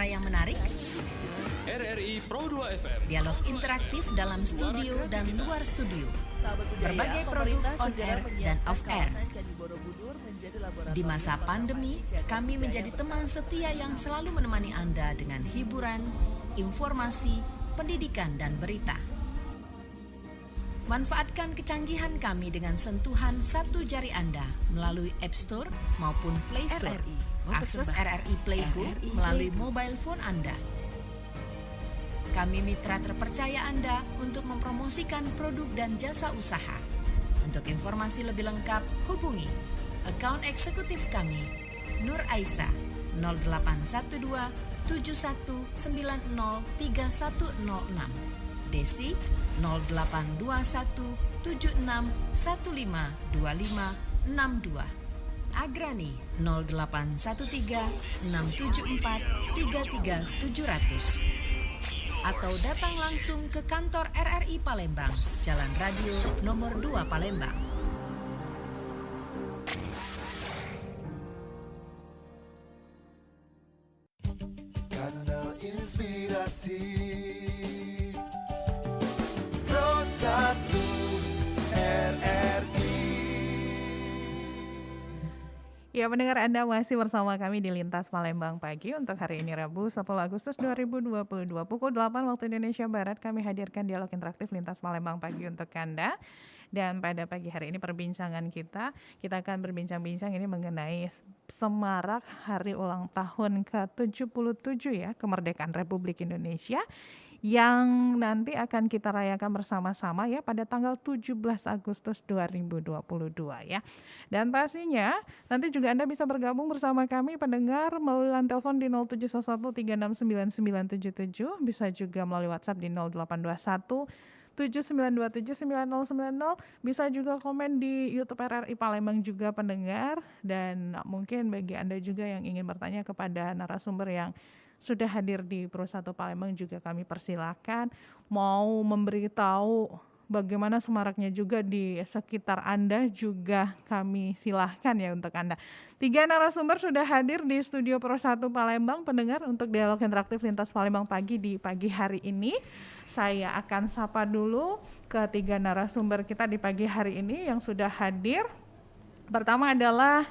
acara yang menarik, RRI Pro 2 FM, dialog interaktif dalam studio dan luar studio, berbagai produk on air dan off air. Di masa pandemi, kami menjadi teman setia yang selalu menemani Anda dengan hiburan, informasi, pendidikan, dan berita. Manfaatkan kecanggihan kami dengan sentuhan satu jari Anda melalui App Store maupun Play Store. Akses RRI Playgo melalui mobile phone Anda. Kami mitra terpercaya Anda untuk mempromosikan produk dan jasa usaha. Untuk informasi lebih lengkap, hubungi akun eksekutif kami, Nur Aisyah, 0812 7190 3106, Desi 0821 76 15 25 62, Agrani 0813 674 33700, atau datang langsung ke kantor RRI Palembang, Jalan Radio nomor 2 Palembang. Kanal Inspirasi Pro 1 RRI. Ya, pendengar, Anda masih bersama kami di Lintas Palembang Pagi untuk hari ini Rabu 10 Agustus 2022 pukul 8 waktu Indonesia Barat. Kami hadirkan dialog interaktif Lintas Palembang Pagi untuk Anda. Dan pada pagi hari ini perbincangan kita akan berbincang-bincang ini mengenai semarak hari ulang tahun ke-77 ya, kemerdekaan Republik Indonesia, yang nanti akan kita rayakan bersama-sama ya pada tanggal 17 Agustus 2022 ya. Dan pastinya nanti juga Anda bisa bergabung bersama kami pendengar melalui line telepon di 0711369977, bisa juga melalui WhatsApp di 0821 79279090, bisa juga komen di YouTube RRI Palembang juga pendengar. Dan mungkin bagi Anda juga yang ingin bertanya kepada narasumber yang sudah hadir di Pro 1 Palembang juga kami persilakan. Mau memberitahu bagaimana semaraknya juga di sekitar Anda juga kami silahkan ya untuk Anda. 3 narasumber sudah hadir di studio Pro 1 Palembang pendengar untuk dialog interaktif Lintas Palembang Pagi di pagi hari ini. Saya akan sapa dulu ke 3 narasumber kita di pagi hari ini yang sudah hadir. Pertama adalah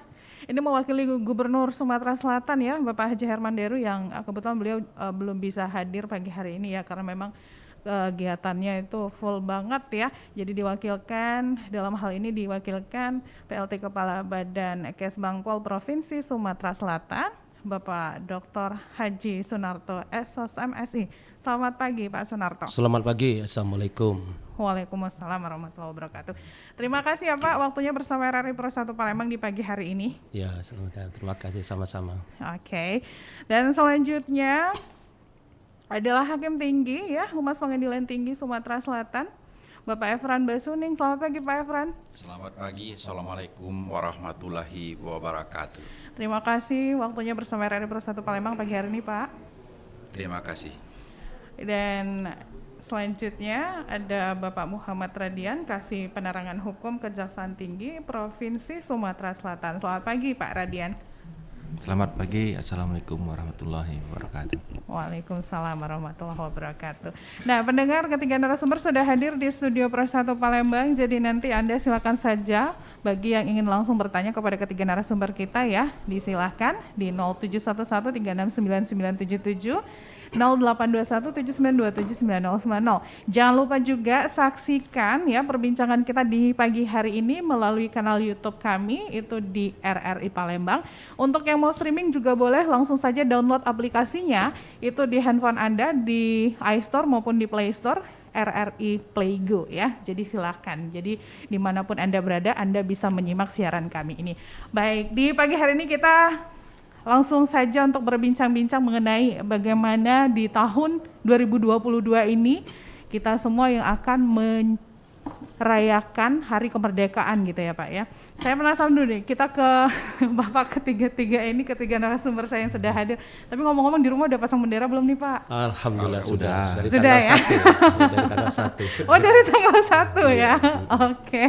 ini mewakili Gubernur Sumatera Selatan ya, Bapak Haji Herman Deru, yang kebetulan beliau belum bisa hadir pagi hari ini ya karena memang kegiatannya itu full banget ya. Jadi diwakilkan, dalam hal ini diwakilkan PLT Kepala Badan Kesbangpol Provinsi Sumatera Selatan, Bapak Dr. Haji Sunarto SOS MSI. Selamat pagi Pak Sunarto. Selamat pagi, Assalamualaikum. Waalaikumsalam warahmatullahi wabarakatuh. Terima kasih ya Pak waktunya bersama RRI Pro 1 Palembang di pagi hari ini. Ya, terima kasih sama-sama. Oke. Dan selanjutnya adalah Hakim Tinggi ya, Humas Pengadilan Tinggi Sumatera Selatan, Bapak Efran Basuning. Selamat pagi Pak Efran. Selamat pagi, Assalamualaikum warahmatullahi wabarakatuh. Terima kasih waktunya bersama RRI Pro 1 Palembang pagi hari ini Pak. Terima kasih. Dan selanjutnya ada Bapak Muhammad Radian, Kasih Penerangan Hukum Kejaksaan Tinggi Provinsi Sumatera Selatan. Selamat pagi Pak Radian. Selamat pagi, Assalamualaikum warahmatullahi wabarakatuh. Waalaikumsalam warahmatullahi wabarakatuh. Nah, pendengar, ketiga narasumber sudah hadir di studio Pro 1 Palembang. Jadi nanti Anda silakan saja bagi yang ingin langsung bertanya kepada ketiga narasumber kita ya, disilahkan di 0711369977, 082179279090. Jangan lupa juga saksikan ya perbincangan kita di pagi hari ini melalui kanal YouTube kami itu di RRI Palembang. Untuk yang mau streaming juga boleh langsung saja download aplikasinya itu di handphone Anda di iStore maupun di Play Store RRI Playgo ya. Jadi silakan. Jadi dimanapun Anda berada, Anda bisa menyimak siaran kami ini. Baik, di pagi hari ini kita langsung saja untuk berbincang-bincang mengenai bagaimana di tahun 2022 ini kita semua yang akan merayakan hari kemerdekaan gitu ya Pak ya. Saya penasaran dulu nih, kita ke Bapak ketiga ini, ketiga narasumber saya yang sudah hadir. Tapi ngomong-ngomong di rumah udah pasang bendera belum nih Pak? Alhamdulillah sudah. Dari Sudah tanggal ya? 1. Dari tanggal 1. Oh dari tanggal 1 ya? Oke.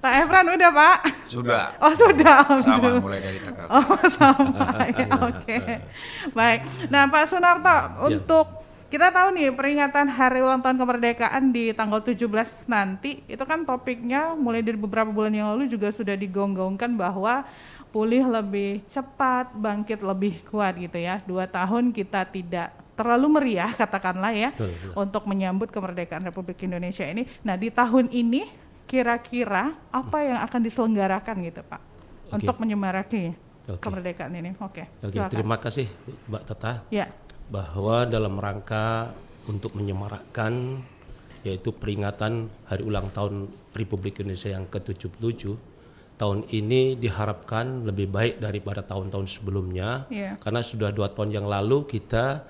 Pak Efran udah Pak? Sudah. Oh sudah. Sama Alhamdulillah. mulai dari tanggal. Oh sama ya, oke. Baik. Nah Pak Sunarto, untuk kita tahu nih peringatan Hari Ulang Tahun Kemerdekaan di tanggal 17 nanti, itu kan topiknya mulai dari beberapa bulan yang lalu juga sudah digonggongkan bahwa pulih lebih cepat, bangkit lebih kuat gitu ya. 2 tahun kita tidak terlalu meriah katakanlah ya, Betul. untuk menyambut kemerdekaan Republik Indonesia ini. Nah di tahun ini kira-kira apa yang akan diselenggarakan gitu Pak, untuk menyemarakan kemerdekaan ini? Oke, silakan. Terima kasih Mbak Tata. Ya. Bahwa dalam rangka untuk menyemarakkan yaitu peringatan Hari Ulang Tahun Republik Indonesia yang ke-77, tahun ini diharapkan lebih baik daripada tahun-tahun sebelumnya. Karena sudah 2 tahun yang lalu kita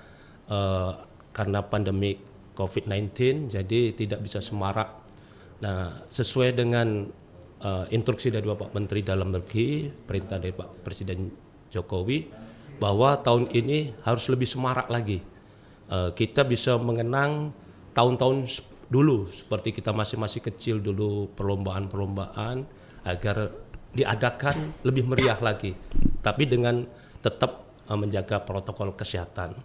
karena pandemi COVID-19 jadi tidak bisa semarak. Nah, sesuai dengan instruksi dari Bapak Menteri Dalam Negeri, perintah dari Pak Presiden Jokowi, bahwa tahun ini harus lebih semarak lagi. Kita bisa mengenang tahun-tahun dulu, seperti kita masih kecil dulu, perlombaan-perlombaan, agar diadakan lebih meriah lagi. Tapi dengan tetap menjaga protokol kesehatan.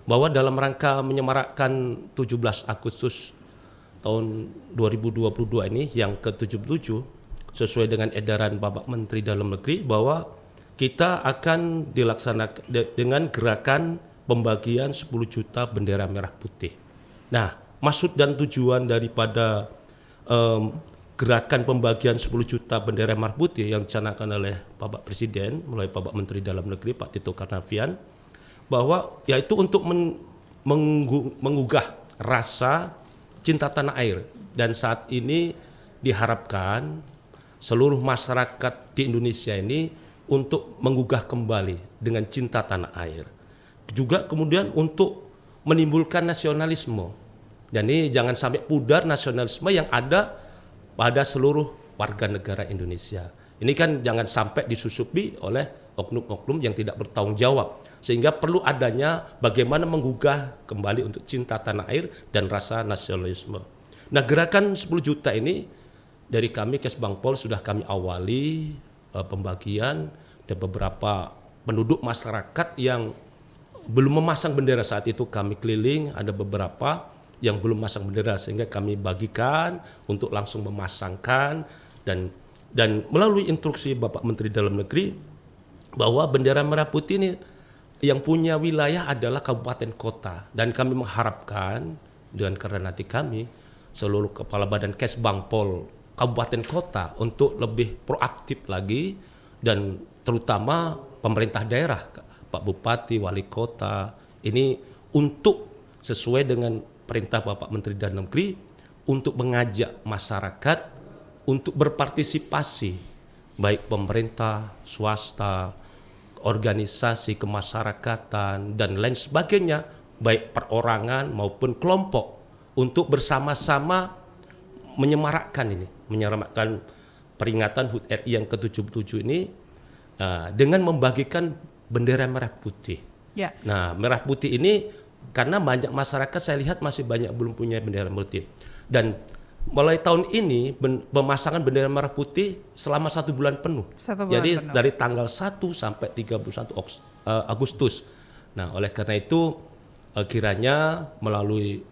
Bahwa dalam rangka menyemarakkan 17 Agustus tahun 2022 ini yang ke-77 sesuai dengan edaran Bapak Menteri Dalam Negeri bahwa kita akan dilaksanakan dengan gerakan pembagian 10 juta bendera merah putih. Nah, maksud dan tujuan daripada gerakan pembagian 10 juta bendera merah putih yang dicanangkan oleh Bapak Presiden melalui Bapak Menteri Dalam Negeri Pak Tito Karnavian, bahwa yaitu untuk menggugah rasa cinta tanah air, dan saat ini diharapkan seluruh masyarakat di Indonesia ini untuk menggugah kembali dengan cinta tanah air. Juga kemudian untuk menimbulkan nasionalisme. Dan ini jangan sampai pudar nasionalisme yang ada pada seluruh warga negara Indonesia. Ini kan jangan sampai disusupi oleh oknum-oknum yang tidak bertanggung jawab. Sehingga perlu adanya bagaimana menggugah kembali untuk cinta tanah air dan rasa nasionalisme. Nah, gerakan 10 juta ini dari kami Kesbangpol sudah kami awali pembagian, dan beberapa penduduk masyarakat yang belum memasang bendera saat itu kami keliling, ada beberapa yang belum memasang bendera sehingga kami bagikan untuk langsung memasangkan, dan melalui instruksi Bapak Menteri Dalam Negeri bahwa bendera merah putih ini yang punya wilayah adalah kabupaten kota, dan kami mengharapkan dengan koordinasi kami seluruh kepala badan Kesbangpol kabupaten kota untuk lebih proaktif lagi, dan terutama pemerintah daerah, Pak Bupati, Wali Kota, ini untuk sesuai dengan perintah Bapak Menteri Dalam Negeri untuk mengajak masyarakat untuk berpartisipasi, baik pemerintah, swasta, organisasi kemasyarakatan, dan lain sebagainya, baik perorangan maupun kelompok, untuk bersama-sama menyemarakkan peringatan HUT RI yang ke-77 ini dengan membagikan bendera merah putih. Ya. Nah, merah putih ini karena banyak masyarakat saya lihat masih banyak belum punya bendera merah putih. Dan mulai tahun ini pemasangan bendera merah putih selama 1 bulan penuh. Jadi dari tanggal 1 sampai 31 Agustus. Nah, oleh karena itu kiranya melalui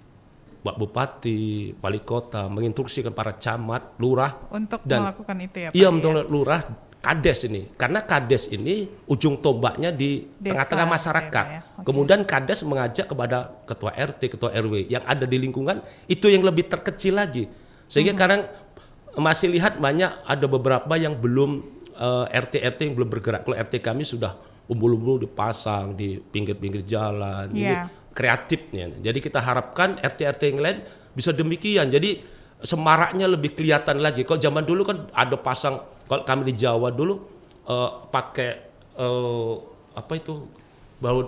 Pak Bupati, Wali Kota menginstruksikan para camat, lurah untuk dan melakukan itu ya Pak. Iya, untuk lurah, kades ini. Karena kades ini ujung tombaknya di tengah-tengah masyarakat. Ya. Okay. Kemudian kades mengajak kepada ketua RT, ketua RW yang ada di lingkungan itu yang lebih terkecil lagi. Sehingga sekarang masih lihat banyak ada beberapa yang belum RT yang belum bergerak. Kalau RT kami sudah umbul-umbul dipasang di pinggir-pinggir jalan. Ini kreatifnya. Jadi kita harapkan RT yang lain bisa demikian. Jadi semaraknya lebih kelihatan lagi. Kalau zaman dulu kan ada pasang, kalau kami di Jawa dulu pakai apa itu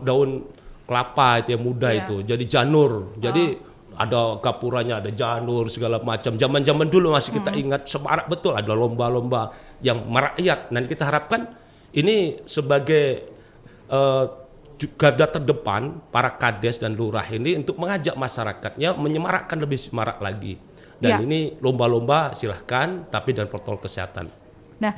daun kelapa itu yang muda itu. Jadi janur. Jadi ada gapuranya, ada janur segala macam. Zaman-zaman dulu masih kita ingat semarak betul, ada lomba-lomba yang merakyat. Nah, kita harapkan ini sebagai garda terdepan para kades dan lurah ini untuk mengajak masyarakatnya menyemarakkan lebih semarak lagi. Dan Ya. ini lomba-lomba silahkan, tapi dengan protokol kesehatan. Nah,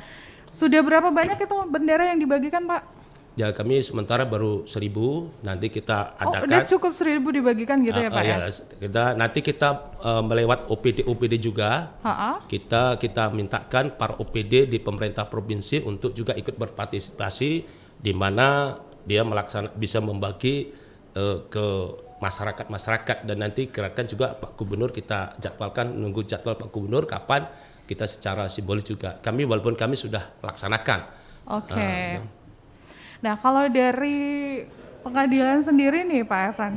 sudah berapa banyak itu bendera yang dibagikan, Pak? Ya kami sementara baru 1.000, nanti kita Oh, adakan. udah cukup 1.000 dibagikan gitu ya, Pak ya? Nanti kita melewat OPD juga. Ha-ha. Kita mintakan para OPD di pemerintah provinsi untuk juga ikut berpartisipasi, di mana dia bisa membagi ke masyarakat dan nanti kirakan juga Pak Gubernur kita jadwalkan, nunggu jadwal Pak Gubernur kapan kita secara simbolis juga. Walaupun kami sudah laksanakan. Oke. Nah, kalau dari pengadilan sendiri nih Pak Efran.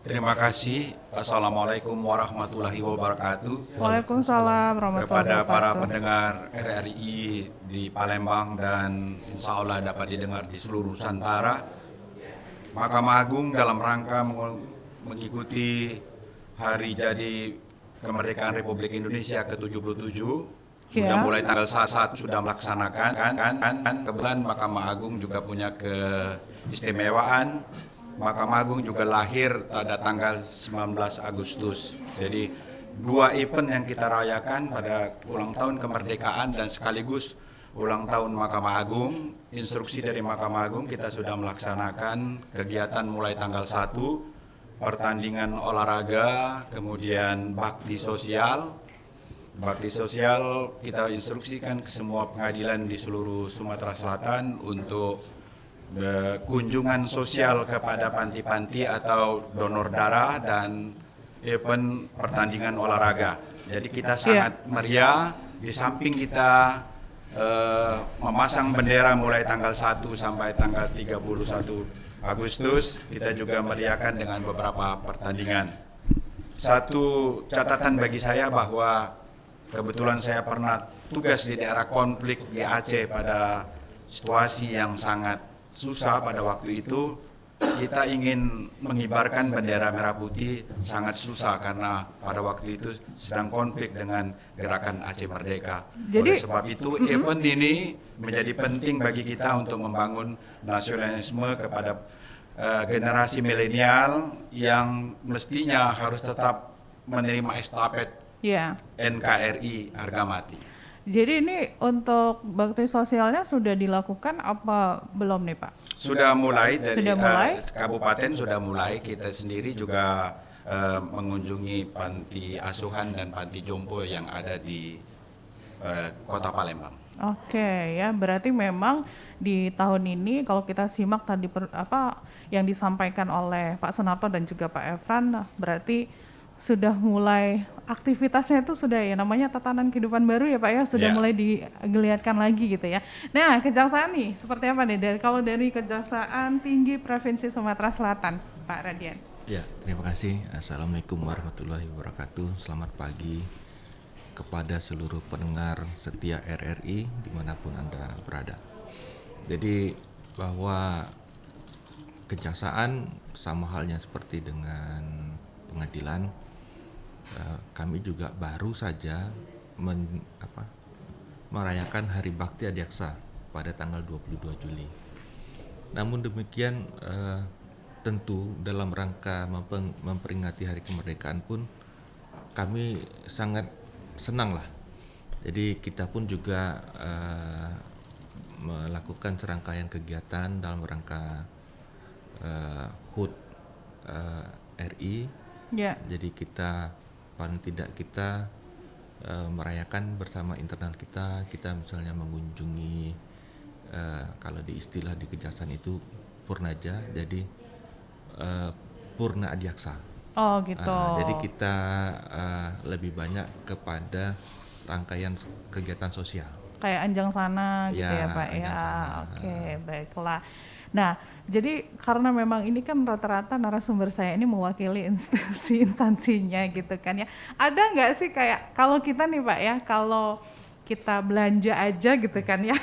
Terima kasih. Assalamualaikum warahmatullahi wabarakatuh. Waalaikumsalam warahmatullahi Kepada para wabarakatuh. pendengar RRI di Palembang dan insya Allah dapat didengar di seluruh Nusantara. Mahkamah Agung dalam rangka mengikuti hari jadi kemerdekaan Republik Indonesia ke-77 sudah mulai tanggal 1 sudah melaksanakan kebetulan Mahkamah Agung juga punya keistimewaan. Mahkamah Agung juga lahir pada tanggal 19 Agustus. Jadi 2 event yang kita rayakan pada ulang tahun kemerdekaan dan sekaligus ulang tahun Mahkamah Agung. Instruksi dari Mahkamah Agung kita sudah melaksanakan kegiatan mulai tanggal 1, pertandingan olahraga, kemudian bakti sosial. Bakti sosial kita instruksikan ke semua pengadilan di seluruh Sumatera Selatan untuk kunjungan sosial kepada panti-panti atau donor darah dan event pertandingan olahraga. Jadi kita sangat meriah, di samping kita memasang bendera mulai tanggal 1 sampai tanggal 31 Agustus, kita juga meriahkan dengan beberapa pertandingan. Satu catatan bagi saya bahwa kebetulan saya pernah tugas di daerah konflik di Aceh pada situasi yang sangat susah pada waktu itu. Kita ingin mengibarkan bendera merah putih sangat susah karena pada waktu itu sedang konflik dengan gerakan Aceh Merdeka. Oleh sebab itu event ini menjadi penting bagi kita untuk membangun nasionalisme kepada generasi milenial yang mestinya harus tetap menerima estafet NKRI harga mati. Jadi ini untuk bakti sosialnya sudah dilakukan apa belum nih Pak? Sudah mulai dari kabupaten sudah mulai. Kita sendiri juga mengunjungi panti asuhan dan panti jompo yang ada di Kota Palembang. Oke ya, berarti memang di tahun ini kalau kita simak tadi yang disampaikan oleh Pak Sunarto dan juga Pak Efran, berarti sudah mulai aktivitasnya itu sudah ya namanya tatanan kehidupan baru ya Pak ya, sudah mulai digeliatkan lagi gitu ya. Nah, kejaksaan nih seperti apa nih kalau dari Kejaksaan Tinggi Provinsi Sumatera Selatan, Pak Radian? Ya, terima kasih. Assalamualaikum warahmatullahi wabarakatuh. Selamat pagi kepada seluruh pendengar setia RRI dimanapun Anda berada. Jadi bahwa kejaksaan sama halnya seperti dengan pengadilan, kami juga baru saja merayakan Hari Bakti Adiaksa pada tanggal 22 Juli. Namun demikian tentu dalam rangka memperingati Hari Kemerdekaan pun kami sangat senang lah. Jadi kita pun juga melakukan serangkaian kegiatan dalam rangka HUT RI. Jadi kita paling tidak kita merayakan bersama internal kita misalnya mengunjungi kalau di istilah di kejaksaan itu Purnaja, jadi Purna Adiaksa. Oh gitu. Jadi kita lebih banyak kepada rangkaian kegiatan sosial. Kayak Anjang Sana gitu ya Pak ya. Oke, baiklah. Nah, jadi karena memang ini kan rata-rata narasumber saya ini mewakili instansinya gitu kan ya. Ada nggak sih kayak kalau kita nih Pak ya, kalau kita belanja aja gitu kan ya,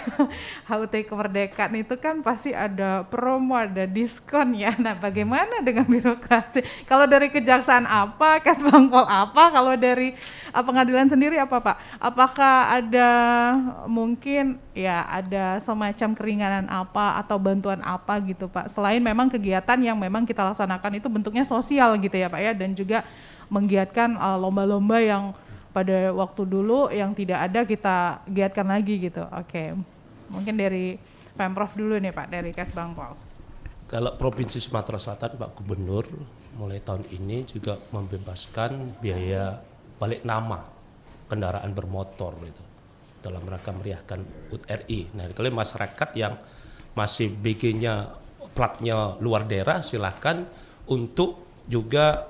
HUT Kemerdekaan itu kan pasti ada promo, ada diskon ya. Nah, bagaimana dengan birokrasi? Kalau dari kejaksaan apa, Kesbangpol apa, kalau dari pengadilan sendiri apa Pak? Apakah ada mungkin ya ada semacam keringanan apa atau bantuan apa gitu Pak? Selain memang kegiatan yang memang kita laksanakan itu bentuknya sosial gitu ya Pak ya, dan juga menggiatkan lomba-lomba yang pada waktu dulu yang tidak ada kita giatkan lagi gitu. Oke. Mungkin dari Pemprov dulu nih Pak, dari Kesbangpol. Kalau Provinsi Sumatera Selatan, Pak Gubernur mulai tahun ini juga membebaskan biaya balik nama kendaraan bermotor gitu, dalam rangka meriahkan HUT RI. Nah, kalau masyarakat yang masih BG-nya platnya luar daerah, silahkan untuk juga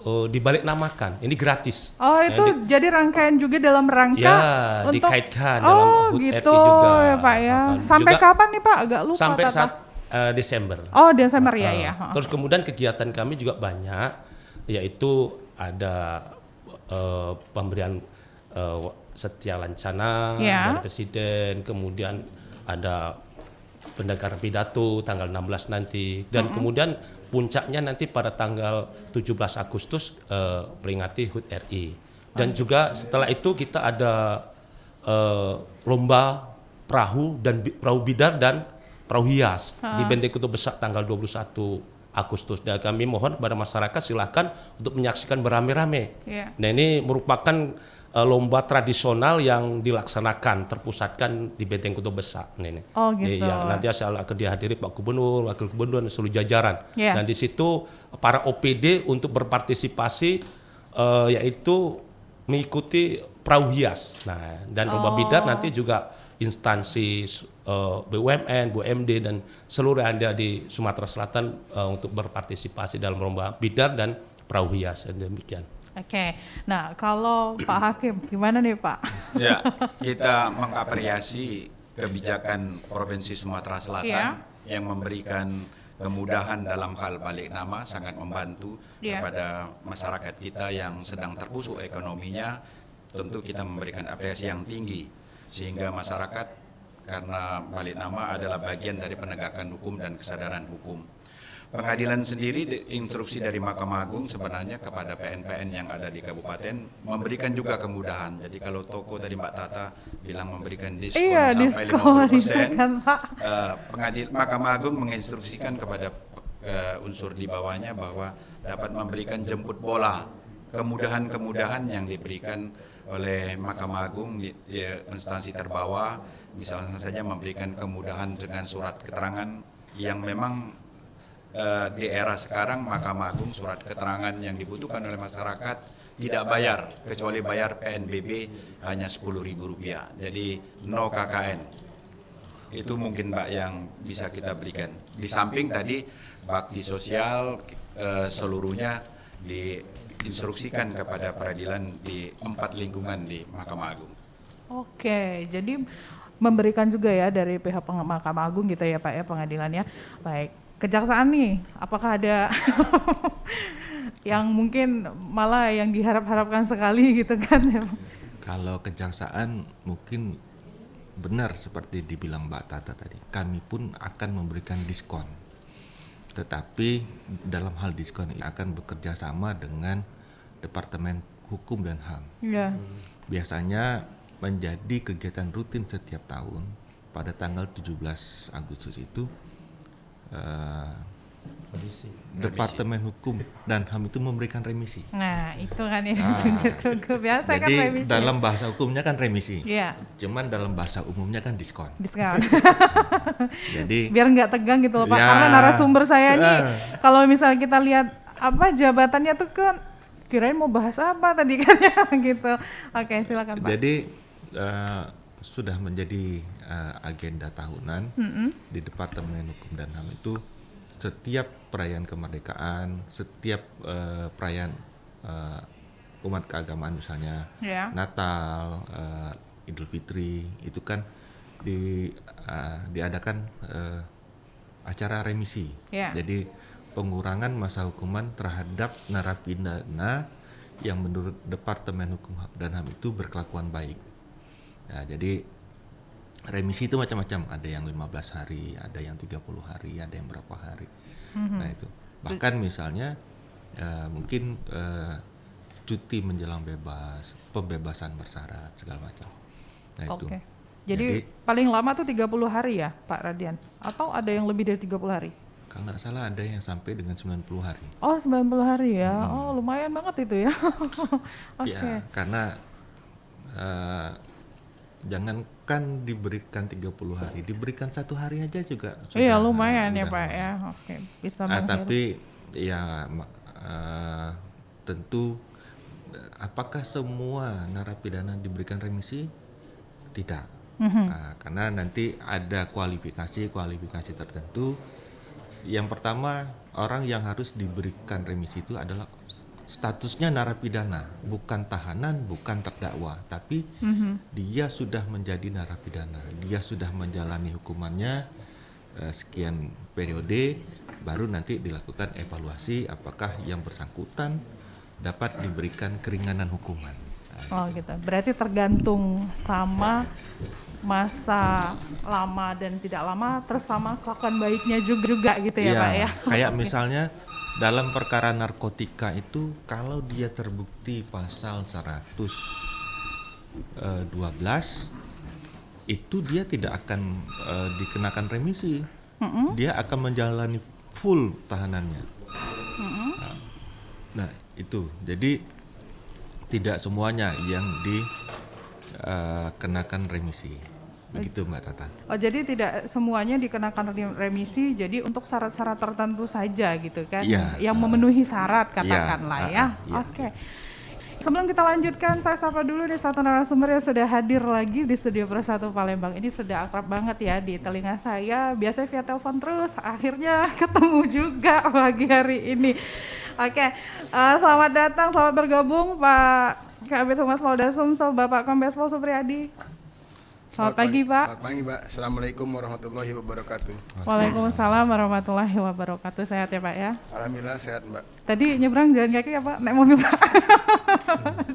dibalik namakan. Ini gratis. Oh, itu jadi rangkaian juga dalam rangka ya, untuk dikaitkan dalam HUT gitu RI juga. Ya Pak ya. Sampai juga kapan nih Pak? Agak lupa. sampai Tata. saat Desember. Oh, Desember ya. Terus kemudian kegiatan kami juga banyak, yaitu ada pemberian setia lancana dari Presiden, kemudian ada pendengaran pidato tanggal 16 nanti, dan kemudian puncaknya nanti pada tanggal 17 Agustus peringati HUT RI. Dan juga setelah itu kita ada lomba perahu dan perahu bidar dan perahu hias di Benteng Kota Besar tanggal 21 Agustus. Dan kami mohon kepada masyarakat silahkan untuk menyaksikan beramai-ramai. Nah, ini merupakan lomba tradisional yang dilaksanakan, terpusatkan di Benteng Kota Besar. Ini. Oh gitu. Ya, nanti akan dihadiri Pak Gubernur, Wakil Gubernur, dan seluruh jajaran. Dan di situ para OPD untuk berpartisipasi yaitu mengikuti perahu hias. Nah, dan lomba bidar nanti juga instansi BUMN, BUMD, dan seluruh yang ada di Sumatera Selatan untuk berpartisipasi dalam lomba bidar dan perahu hias. Demikian. Oke, nah kalau Pak Hakim gimana nih Pak? Ya, kita mengapresiasi kebijakan Provinsi Sumatera Selatan yang memberikan kemudahan dalam hal balik nama, sangat membantu kepada masyarakat kita yang sedang terpusuk ekonominya. Tentu kita memberikan apresiasi yang tinggi, sehingga masyarakat, karena balik nama adalah bagian dari penegakan hukum dan kesadaran hukum. Pengadilan sendiri, instruksi dari Mahkamah Agung sebenarnya kepada PN-PN yang ada di kabupaten memberikan juga kemudahan. Jadi kalau toko tadi Mbak Tata bilang memberikan diskon sampai 50%, Mahkamah Agung menginstruksikan kepada unsur di bawahnya bahwa dapat memberikan jemput bola, kemudahan-kemudahan yang diberikan oleh Mahkamah Agung di instansi terbawah, misalnya saja memberikan kemudahan dengan surat keterangan yang memang di era sekarang Mahkamah Agung surat keterangan yang dibutuhkan oleh masyarakat tidak bayar, kecuali bayar PNBP hanya Rp10.000. Jadi no KKN. Itu mungkin Mbak yang bisa kita berikan. Di samping tadi bakti sosial seluruhnya diinstruksikan kepada peradilan di 4 lingkungan di Mahkamah Agung. Oke, jadi memberikan juga ya dari pihak Mahkamah Agung gitu ya Pak ya, pengadilannya. Baik. Kejaksaan nih, apakah ada yang mungkin malah yang diharap-harapkan sekali gitu kan? Kalau kejaksaan mungkin benar seperti dibilang Mbak Tata tadi, kami pun akan memberikan diskon. Tetapi dalam hal diskon ini akan bekerja sama dengan Departemen Hukum dan HAM. Biasanya menjadi kegiatan rutin setiap tahun pada tanggal 17 Agustus itu Departemen Hukum dan HAM itu memberikan remisi. Nah, itu kan yang tunggu biasa kan jadi remisi. dalam bahasa hukumnya kan remisi. Iya. Cuman dalam bahasa umumnya kan diskon. Diskon. Jadi biar nggak tegang gitu loh Pak. Karena narasumber saya nih kalau misalnya kita lihat apa jabatannya tuh kan kirain mau bahas apa tadi kan gitu. Oke, silakan Pak. Jadi sudah menjadi agenda tahunan di Departemen Hukum dan HAM itu setiap perayaan kemerdekaan, setiap perayaan umat keagamaan misalnya Natal, Idul Fitri itu kan diadakan acara remisi. Jadi pengurangan masa hukuman terhadap narapidana yang menurut Departemen Hukum dan HAM itu berkelakuan baik. Nah, jadi remisi itu macam-macam, ada yang 15 hari, ada yang 30 hari, ada yang berapa hari. Nah itu, bahkan misalnya mungkin cuti menjelang bebas, pembebasan bersyarat, segala macam. Nah itu. Jadi paling lama tuh 30 hari ya Pak Radian? Atau ada yang lebih dari 30 hari? Kalau nggak salah ada yang sampai dengan 90 hari. Oh 90 hari ya, oh lumayan banget itu ya. Ya, karena jangankan diberikan 30 hari, diberikan 1 hari aja juga Iya sudah, lumayan ya udah Pak lumayan. ya. Oke, bisa menghirup. Tapi ya tentu apakah semua narapidana diberikan remisi? Tidak. Karena nanti ada kualifikasi tertentu. Yang pertama, orang yang harus diberikan remisi itu adalah statusnya narapidana, bukan tahanan, bukan terdakwa, tapi dia sudah menjadi narapidana, dia sudah menjalani hukumannya sekian periode, baru nanti dilakukan evaluasi apakah yang bersangkutan dapat diberikan keringanan hukuman. Oh gitu. Berarti tergantung sama masa lama dan tidak lama, terus sama kelakuan baiknya juga gitu ya Pak ya. Kayak misalnya dalam perkara narkotika itu kalau dia terbukti pasal 112 itu dia tidak akan dikenakan remisi. Dia akan menjalani full tahanannya. Nah, itu. Jadi tidak semuanya yang dikenakan remisi. Begitu Mbak Tata. Oh jadi tidak semuanya dikenakan remisi, jadi untuk syarat-syarat tertentu saja gitu kan, Iya, yang memenuhi syarat katakanlah iya, ya. Oke. Sebelum kita lanjutkan, saya sapa dulu nih satu narasumber yang sudah hadir lagi di Studio Persatu Palembang. Ini sudah akrab banget ya di telinga saya, biasanya via telepon terus, akhirnya ketemu juga pagi hari ini. Oke, selamat datang, selamat bergabung Pak Kabid Humas Polda Sumsel, Bapak Kombes Pol Supriyadi. Selamat pagi Pak. Selamat pagi Pak. Assalamualaikum warahmatullahi wabarakatuh. Waalaikumsalam warahmatullahi wabarakatuh. Sehat ya Pak ya? Alhamdulillah sehat Mbak. Tadi nyebrang jalan kaki ya Pak? Naik mobil Pak?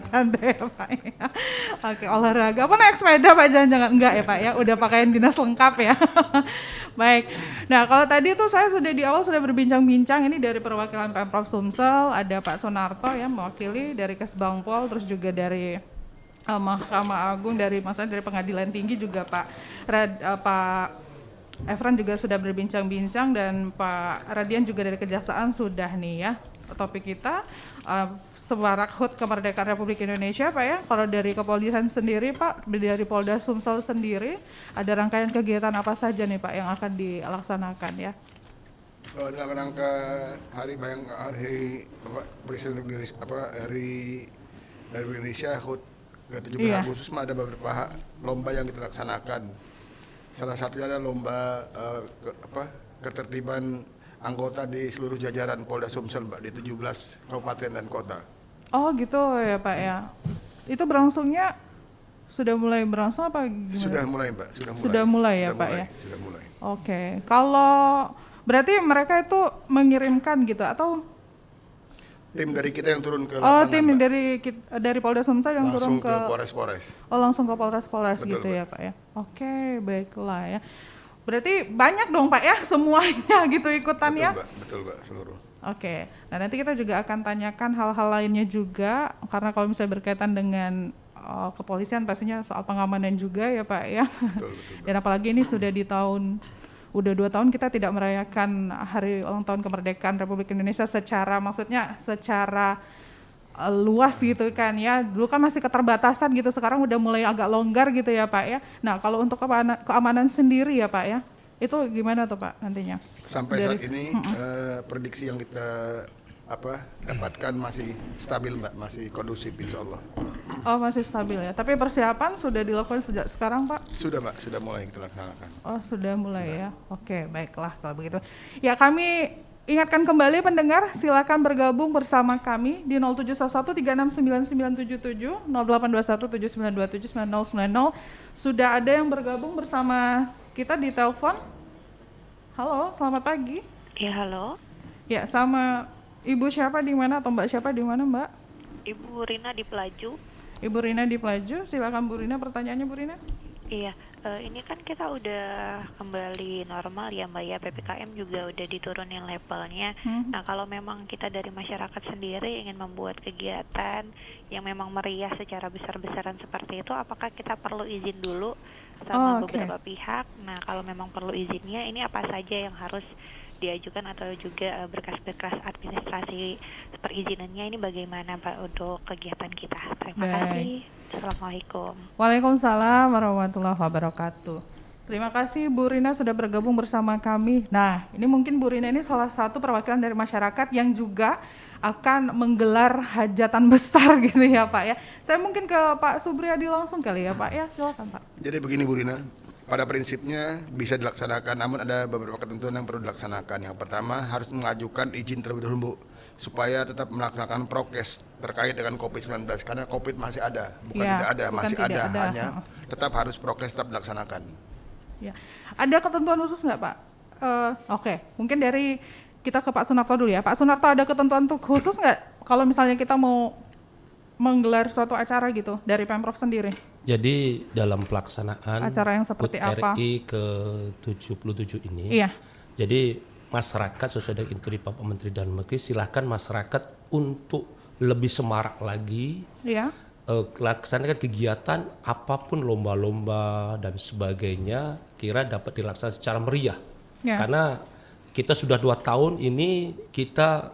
Canda ya Pak ya. Oke, olahraga. Apa naik sepeda Pak? Jangan-jangan enggak ya Pak ya? Udah pakaian dinas lengkap ya. Baik. Nah kalau tadi tuh saya sudah di awal sudah berbincang-bincang ini dari perwakilan Pemprov Sumsel. Ada Pak Sunarto ya mewakili dari Kesbangpol, terus juga dari Mahkamah Agung, dari Pengadilan Tinggi juga Pak Efran juga sudah berbincang-bincang, dan Pak Radian juga dari Kejaksaan sudah nih ya. Topik kita Sebarak HUT Kemerdekaan Republik Indonesia Pak ya. Kalau dari Kepolisian sendiri Pak, dari Polda Sumsel sendiri ada rangkaian kegiatan apa saja nih Pak yang akan dilaksanakan ya? Dalam rangka Hari Presiden Hari Indonesia HUT ke-17 Agustus ada beberapa lomba yang kita laksanakan. Salah satunya adalah lomba ketertiban anggota di seluruh jajaran Polda Sumsel Mbak, di 17 kabupaten dan kota. Oh gitu ya Pak ya. Itu berlangsungnya sudah mulai berlangsung apa gimana? Sudah mulai Mbak, Sudah mulai ya Pak ya. Sudah mulai. Oke. Kalau berarti mereka itu mengirimkan gitu atau tim dari kita yang turun ke lapangan. Oh, tim dari Polda Sumsel yang langsung turun ke Polres-Polres. Oh, langsung ke Polres-Polres gitu Mbak. ya, Pak ya. Oke, baiklah ya. Berarti banyak dong, Pak ya, semuanya gitu ikutan ya. Betul, Mbak, seluruh. Oke. Nah, nanti kita juga akan tanyakan hal-hal lainnya juga, karena kalau misalnya berkaitan dengan kepolisian pastinya soal pengamanan juga ya, Pak ya. Betul. Dan apalagi ini sudah di udah 2 tahun kita tidak merayakan hari ulang tahun kemerdekaan Republik Indonesia secara luas gitu kan ya. Dulu kan masih keterbatasan gitu, sekarang udah mulai agak longgar gitu ya Pak ya. Nah kalau untuk keamanan sendiri ya Pak ya, itu gimana tuh Pak nantinya? Sampai saat ini prediksi yang kita dapatkan masih stabil Mbak, masih kondusif insya Allah. Oh masih stabil ya, tapi persiapan sudah dilakukan sejak sekarang Pak? Sudah Mbak, sudah mulai kita laksanakan. Oh sudah mulai ya, oke baiklah kalau begitu. Ya kami ingatkan kembali pendengar, silakan bergabung bersama kami di 0711369977, 082179279090. Sudah ada yang bergabung bersama kita di telepon. Halo, selamat pagi. Ya halo. Ya sama Ibu siapa di mana atau Mbak siapa di mana Mbak? Ibu Rina di Pelaju. Ibu Rina di Pelaju, silakan Bu Rina, pertanyaannya Bu Rina. Iya, ini kan kita udah kembali normal ya Mbak ya, PPKM juga udah diturunin levelnya. Nah kalau memang kita dari masyarakat sendiri ingin membuat kegiatan yang memang meriah secara besar-besaran seperti itu, apakah kita perlu izin dulu sama beberapa pihak? Nah kalau memang perlu izinnya, ini apa saja yang harus diajukan atau juga berkas-berkas administrasi perizinannya ini bagaimana Pak untuk kegiatan kita? Terima kasih. Assalamualaikum. Waalaikumsalam warahmatullahi wabarakatuh. Terima kasih Bu Rina sudah bergabung bersama kami. Nah, ini mungkin Bu Rina ini salah satu perwakilan dari masyarakat yang juga akan menggelar hajatan besar gitu ya Pak ya. Saya mungkin ke Pak Supriyadi langsung kali ya Pak ya, silakan Pak. Jadi begini Bu Rina, pada prinsipnya bisa dilaksanakan, namun ada beberapa ketentuan yang perlu dilaksanakan. Yang pertama harus mengajukan izin terlebih dahulu Bu, supaya tetap melaksanakan prokes terkait dengan COVID-19 karena COVID masih ada, bukan Ya, tidak ada, bukan masih tidak ada, ada. hanya tetap harus prokes tetap dilaksanakan. Ya. Ada ketentuan khusus nggak Pak? Oke, mungkin dari kita ke Pak Sunarto dulu ya. Pak Sunarto, ada ketentuan khusus nggak kalau misalnya kita mau menggelar suatu acara gitu dari Pemprov sendiri? Jadi dalam pelaksanaan Acara yang seperti HUT apa? RI ke-77 ini, Iya. jadi masyarakat sesuai dengan instruksi Bapak Menteri Dalam Negeri, silahkan masyarakat untuk lebih semarak lagi Iya. laksanakan kegiatan apapun, lomba-lomba dan sebagainya, kira dapat dilaksanakan secara meriah. Ya. Karena kita sudah 2 tahun ini kita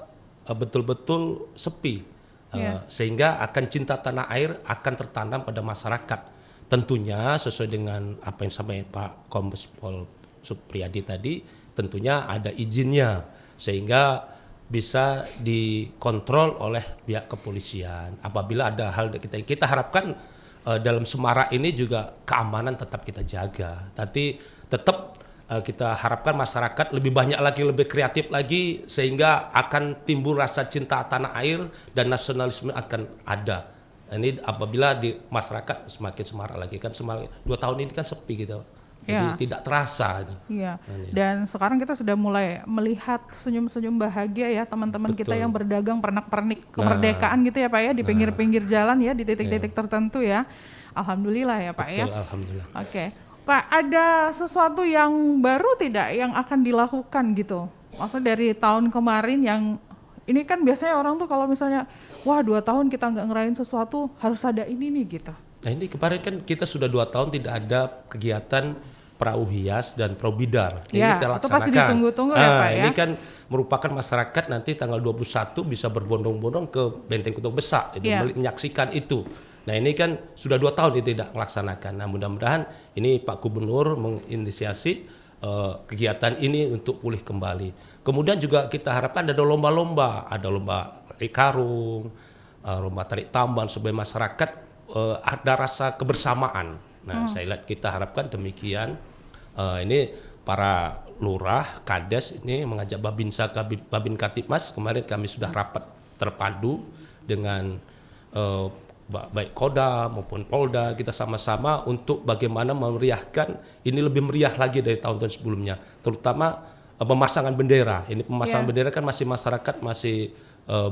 betul-betul sepi, Ya. sehingga akan cinta tanah air akan tertanam pada masyarakat. Tentunya sesuai dengan apa yang disampaikan Pak Kombes Pol Supriyadi tadi, tentunya ada izinnya sehingga bisa dikontrol oleh pihak kepolisian. Apabila ada hal kita harapkan dalam semarak ini juga keamanan tetap kita jaga. Tapi tetap kita harapkan masyarakat lebih banyak lagi, lebih kreatif lagi, sehingga akan timbul rasa cinta tanah air dan nasionalisme akan ada. Ini apabila di masyarakat semakin semarak lagi, kan semakin 2 tahun ini kan sepi gitu. Jadi tidak terasa. Iya. Dan sekarang kita sudah mulai melihat senyum-senyum bahagia ya teman-teman kita yang berdagang pernak-pernik kemerdekaan gitu ya Pak ya, di pinggir-pinggir jalan ya, di titik-titik tertentu ya. Alhamdulillah ya Pak ya. Alhamdulillah. Oke. Pak, ada sesuatu yang baru tidak yang akan dilakukan gitu? Maksudnya dari tahun kemarin yang ini kan biasanya orang tuh kalau misalnya wah 2 tahun kita nggak ngerayain sesuatu harus ada ini nih gitu. Nah ini kemarin kan kita sudah 2 tahun tidak ada kegiatan perahu hias dan perahu bidar. Ini Ya, kita itu laksanakan. pasti ditunggu-tunggu ya Pak ya. Ini kan merupakan masyarakat nanti tanggal 21 bisa berbondong-bondong ke Benteng Kutub Besar itu menyaksikan itu. Nah ini kan sudah 2 tahun tidak melaksanakan. Nah mudah-mudahan ini Pak Gubernur menginisiasi kegiatan ini untuk pulih kembali. Kemudian juga kita harapkan ada lomba-lomba, ada lomba tarik karung, lomba tarik tamban sebagai masyarakat ada rasa kebersamaan. Nah saya lihat kita harapkan demikian. Ini para lurah, kades ini mengajak Babinsa, Babin Kaptipmas, kemarin kami sudah rapat terpadu dengan baik Koda maupun Polda, kita sama-sama untuk bagaimana memeriahkan ini lebih meriah lagi dari tahun-tahun sebelumnya, terutama pemasangan bendera. Ini pemasangan bendera kan masih masyarakat masih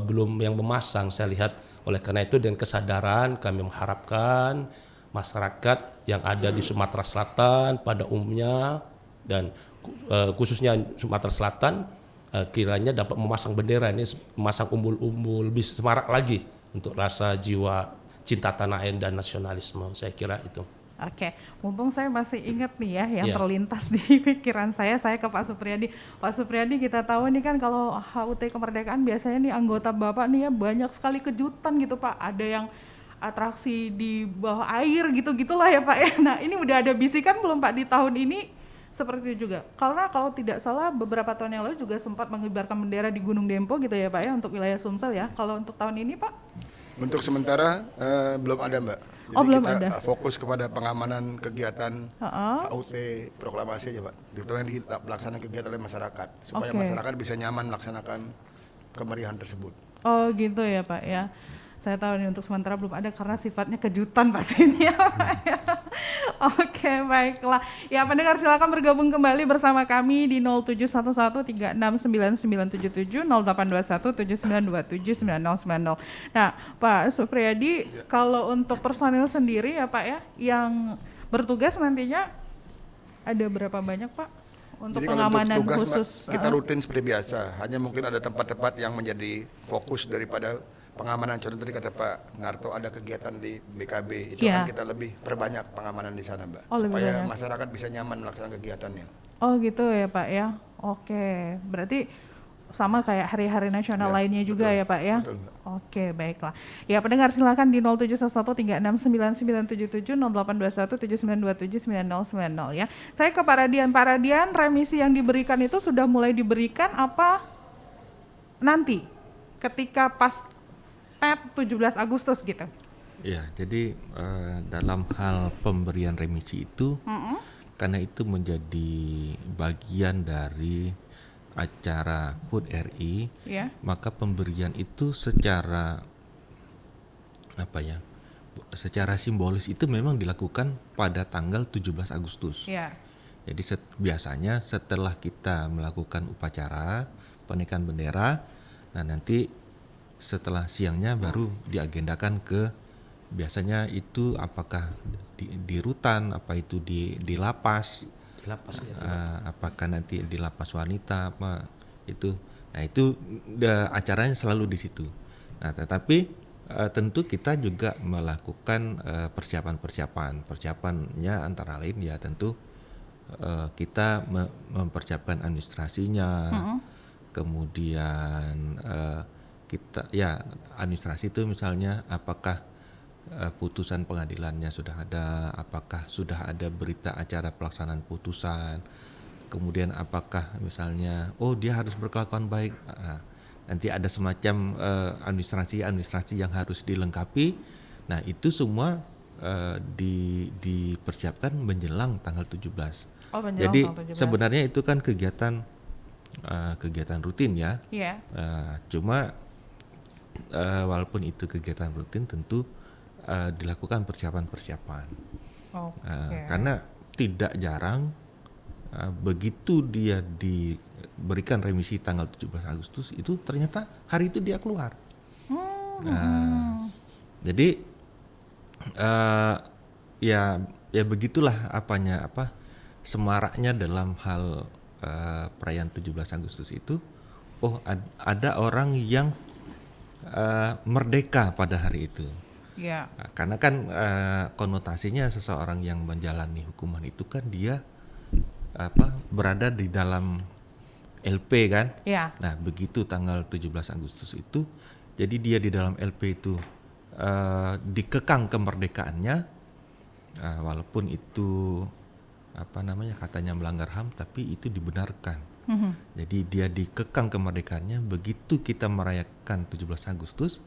belum yang memasang, saya lihat. Oleh karena itu dengan kesadaran kami mengharapkan masyarakat yang ada di Sumatera Selatan pada umumnya dan khususnya Sumatera Selatan kiranya dapat memasang bendera ini, memasang umbul-umbul lebih semarak lagi untuk rasa jiwa cinta tanah air dan nasionalisme, saya kira itu. Oke, mumpung saya masih ingat nih ya yang terlintas di pikiran saya ke Pak Supriyadi. Pak Supriyadi, kita tahu nih kan kalau HUT kemerdekaan biasanya nih anggota Bapak nih ya banyak sekali kejutan gitu Pak. Ada yang atraksi di bawah air gitu-gitulah ya Pak ya. Nah ini udah ada bisikan belum Pak di tahun ini seperti itu juga? Karena kalau tidak salah beberapa tahun yang lalu juga sempat mengibarkan bendera di Gunung Dempo gitu ya Pak ya untuk wilayah Sumsel ya. Kalau untuk tahun ini Pak? Untuk sementara belum ada Mbak. Jadi belum kita ada. Fokus kepada pengamanan kegiatan HUT proklamasi aja Pak. Itu yang dilaksanakan kegiatan oleh masyarakat supaya masyarakat bisa nyaman melaksanakan kemeriahan tersebut. Oh gitu ya Pak ya. Saya tahu nih untuk sementara belum ada karena sifatnya kejutan pastinya Pak ya. Oke, baiklah. Ya pendengar silakan bergabung kembali bersama kami di 0711369977 082179279090. Nah, Pak Supriyadi, kalau untuk personil sendiri ya Pak ya yang bertugas nantinya ada berapa banyak Pak untuk jadi pengamanan untuk tugas, khusus? Mbak, kita rutin seperti biasa. Hanya mungkin ada tempat-tempat yang menjadi fokus daripada pengamanan. Contoh tadi kata Pak Narto ada kegiatan di BKB, itu kan kita lebih perbanyak pengamanan di sana Mbak, supaya masyarakat bisa nyaman melaksanakan kegiatannya. Oh gitu ya Pak ya. Oke, berarti sama kayak hari-hari nasional lainnya juga ya Pak ya. Betul, Mbak. Oke, baiklah. Ya, pendengar silakan di 0711369977, 082179279090 ya. Saya ke Pak Radian. Pak Radian, remisi yang diberikan itu sudah mulai diberikan apa nanti ketika pas TET 17 Agustus gitu? Ya, jadi dalam hal pemberian remisi itu, karena itu menjadi bagian dari acara HUT RI, maka pemberian itu secara secara simbolis itu memang dilakukan pada tanggal 17 Agustus. Jadi biasanya setelah kita melakukan upacara penaikan bendera, nah nanti setelah siangnya baru diagendakan ke, biasanya itu apakah di rutan, apa itu di lapas, apakah nanti di lapas wanita apa itu. Nah itu acaranya selalu di situ. Nah tetapi tentu kita juga melakukan persiapannya antara lain ya tentu kita mempersiapkan administrasinya, kemudian kita ya administrasi itu misalnya apakah putusan pengadilannya sudah ada, apakah sudah ada berita acara pelaksanaan putusan, kemudian apakah misalnya dia harus berkelakuan baik, nanti ada semacam administrasi yang harus dilengkapi. Nah itu semua dipersiapkan menjelang tanggal 17. Jadi sebenarnya itu kan kegiatan rutin ya. Cuma walaupun itu kegiatan rutin tentu dilakukan persiapan. Karena tidak jarang begitu dia diberikan remisi tanggal 17 Agustus itu ternyata hari itu dia keluar. Jadi ya begitulah semaraknya dalam hal perayaan 17 Agustus itu. Ada orang yang merdeka pada hari itu. Karena kan konotasinya seseorang yang menjalani hukuman itu kan dia berada di dalam LP kan. Nah begitu tanggal 17 Agustus itu, jadi dia di dalam LP itu dikekang kemerdekaannya, walaupun itu katanya melanggar HAM, tapi itu dibenarkan. Jadi dia dikekang kemerdekaannya, begitu kita merayakan 17 Agustus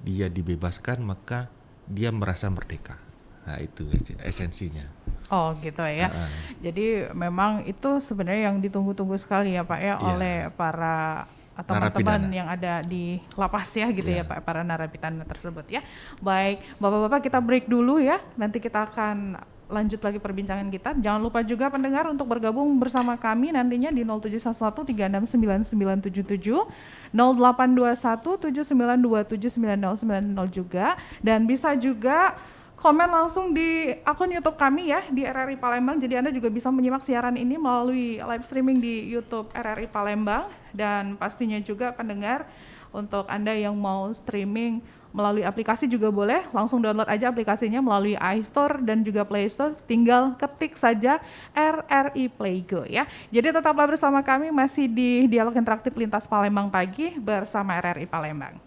dia dibebaskan, maka dia merasa merdeka. Nah itu esensinya. Oh gitu ya. Jadi memang itu sebenarnya yang ditunggu-tunggu sekali ya Pak ya, oleh para teman-teman yang ada di lapas ya gitu ya Pak, para narapidana tersebut ya. Baik, Bapak-bapak kita break dulu ya. Nanti kita akan lanjut lagi perbincangan kita. Jangan lupa juga pendengar untuk bergabung bersama kami nantinya di 0711369977, 082179279090 juga, dan bisa juga komen langsung di akun YouTube kami ya di RRI Palembang. Jadi Anda juga bisa menyimak siaran ini melalui live streaming di YouTube RRI Palembang, dan pastinya juga pendengar untuk Anda yang mau streaming melalui aplikasi juga boleh, langsung download aja aplikasinya melalui iStore dan juga Play Store, tinggal ketik saja RRI Play Go ya. Jadi tetaplah bersama kami masih di Dialog Interaktif Lintas Palembang Pagi bersama RRI Palembang.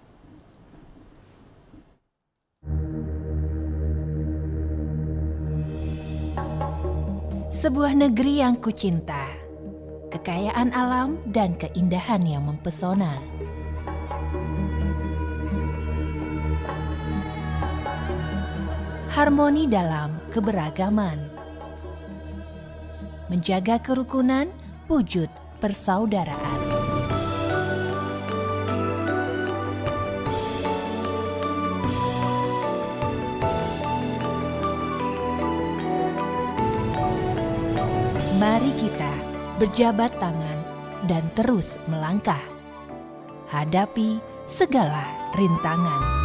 Sebuah negeri yang kucinta, kekayaan alam dan keindahan yang mempesona. Harmoni dalam keberagaman. Menjaga kerukunan, wujud persaudaraan. Mari kita berjabat tangan dan terus melangkah. Hadapi segala rintangan.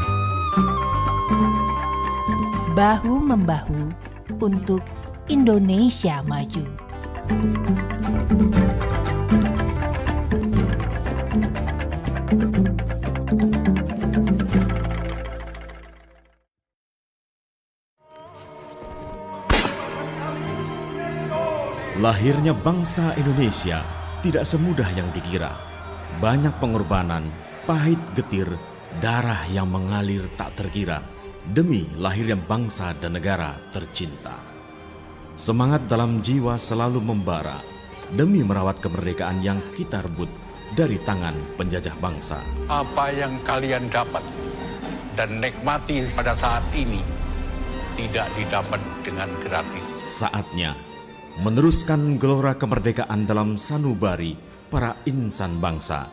Bahu-membahu untuk Indonesia maju. Lahirnya bangsa Indonesia tidak semudah yang dikira. Banyak pengorbanan, pahit getir, darah yang mengalir tak terkira demi lahirnya bangsa dan negara tercinta. Semangat dalam jiwa selalu membara demi merawat kemerdekaan yang kita rebut dari tangan penjajah bangsa. Apa yang kalian dapat dan nikmati pada saat ini tidak didapat dengan gratis. Saatnya meneruskan gelora kemerdekaan dalam sanubari para insan bangsa,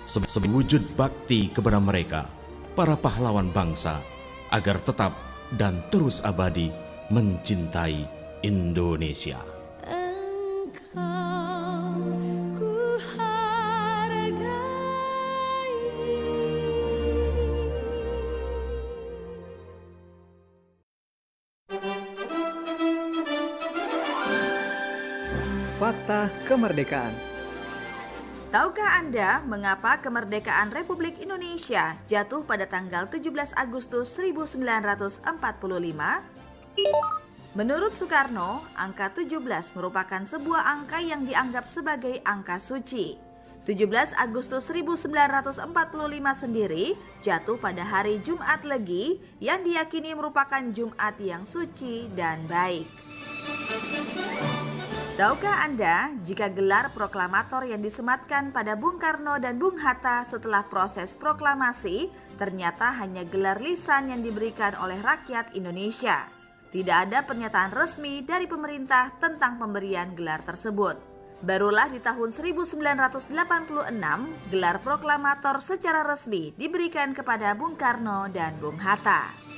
sebagai wujud bakti kepada mereka, para pahlawan bangsa, agar tetap dan terus abadi mencintai Indonesia. Fakta Kemerdekaan. Tahukah Anda mengapa kemerdekaan Republik Indonesia jatuh pada tanggal 17 Agustus 1945? Menurut Soekarno, angka 17 merupakan sebuah angka yang dianggap sebagai angka suci. 17 Agustus 1945 sendiri jatuh pada hari Jumat Legi yang diyakini merupakan Jumat yang suci dan baik. Tahukah Anda jika gelar proklamator yang disematkan pada Bung Karno dan Bung Hatta setelah proses proklamasi ternyata hanya gelar lisan yang diberikan oleh rakyat Indonesia. Tidak ada pernyataan resmi dari pemerintah tentang pemberian gelar tersebut. Barulah di tahun 1986 gelar proklamator secara resmi diberikan kepada Bung Karno dan Bung Hatta.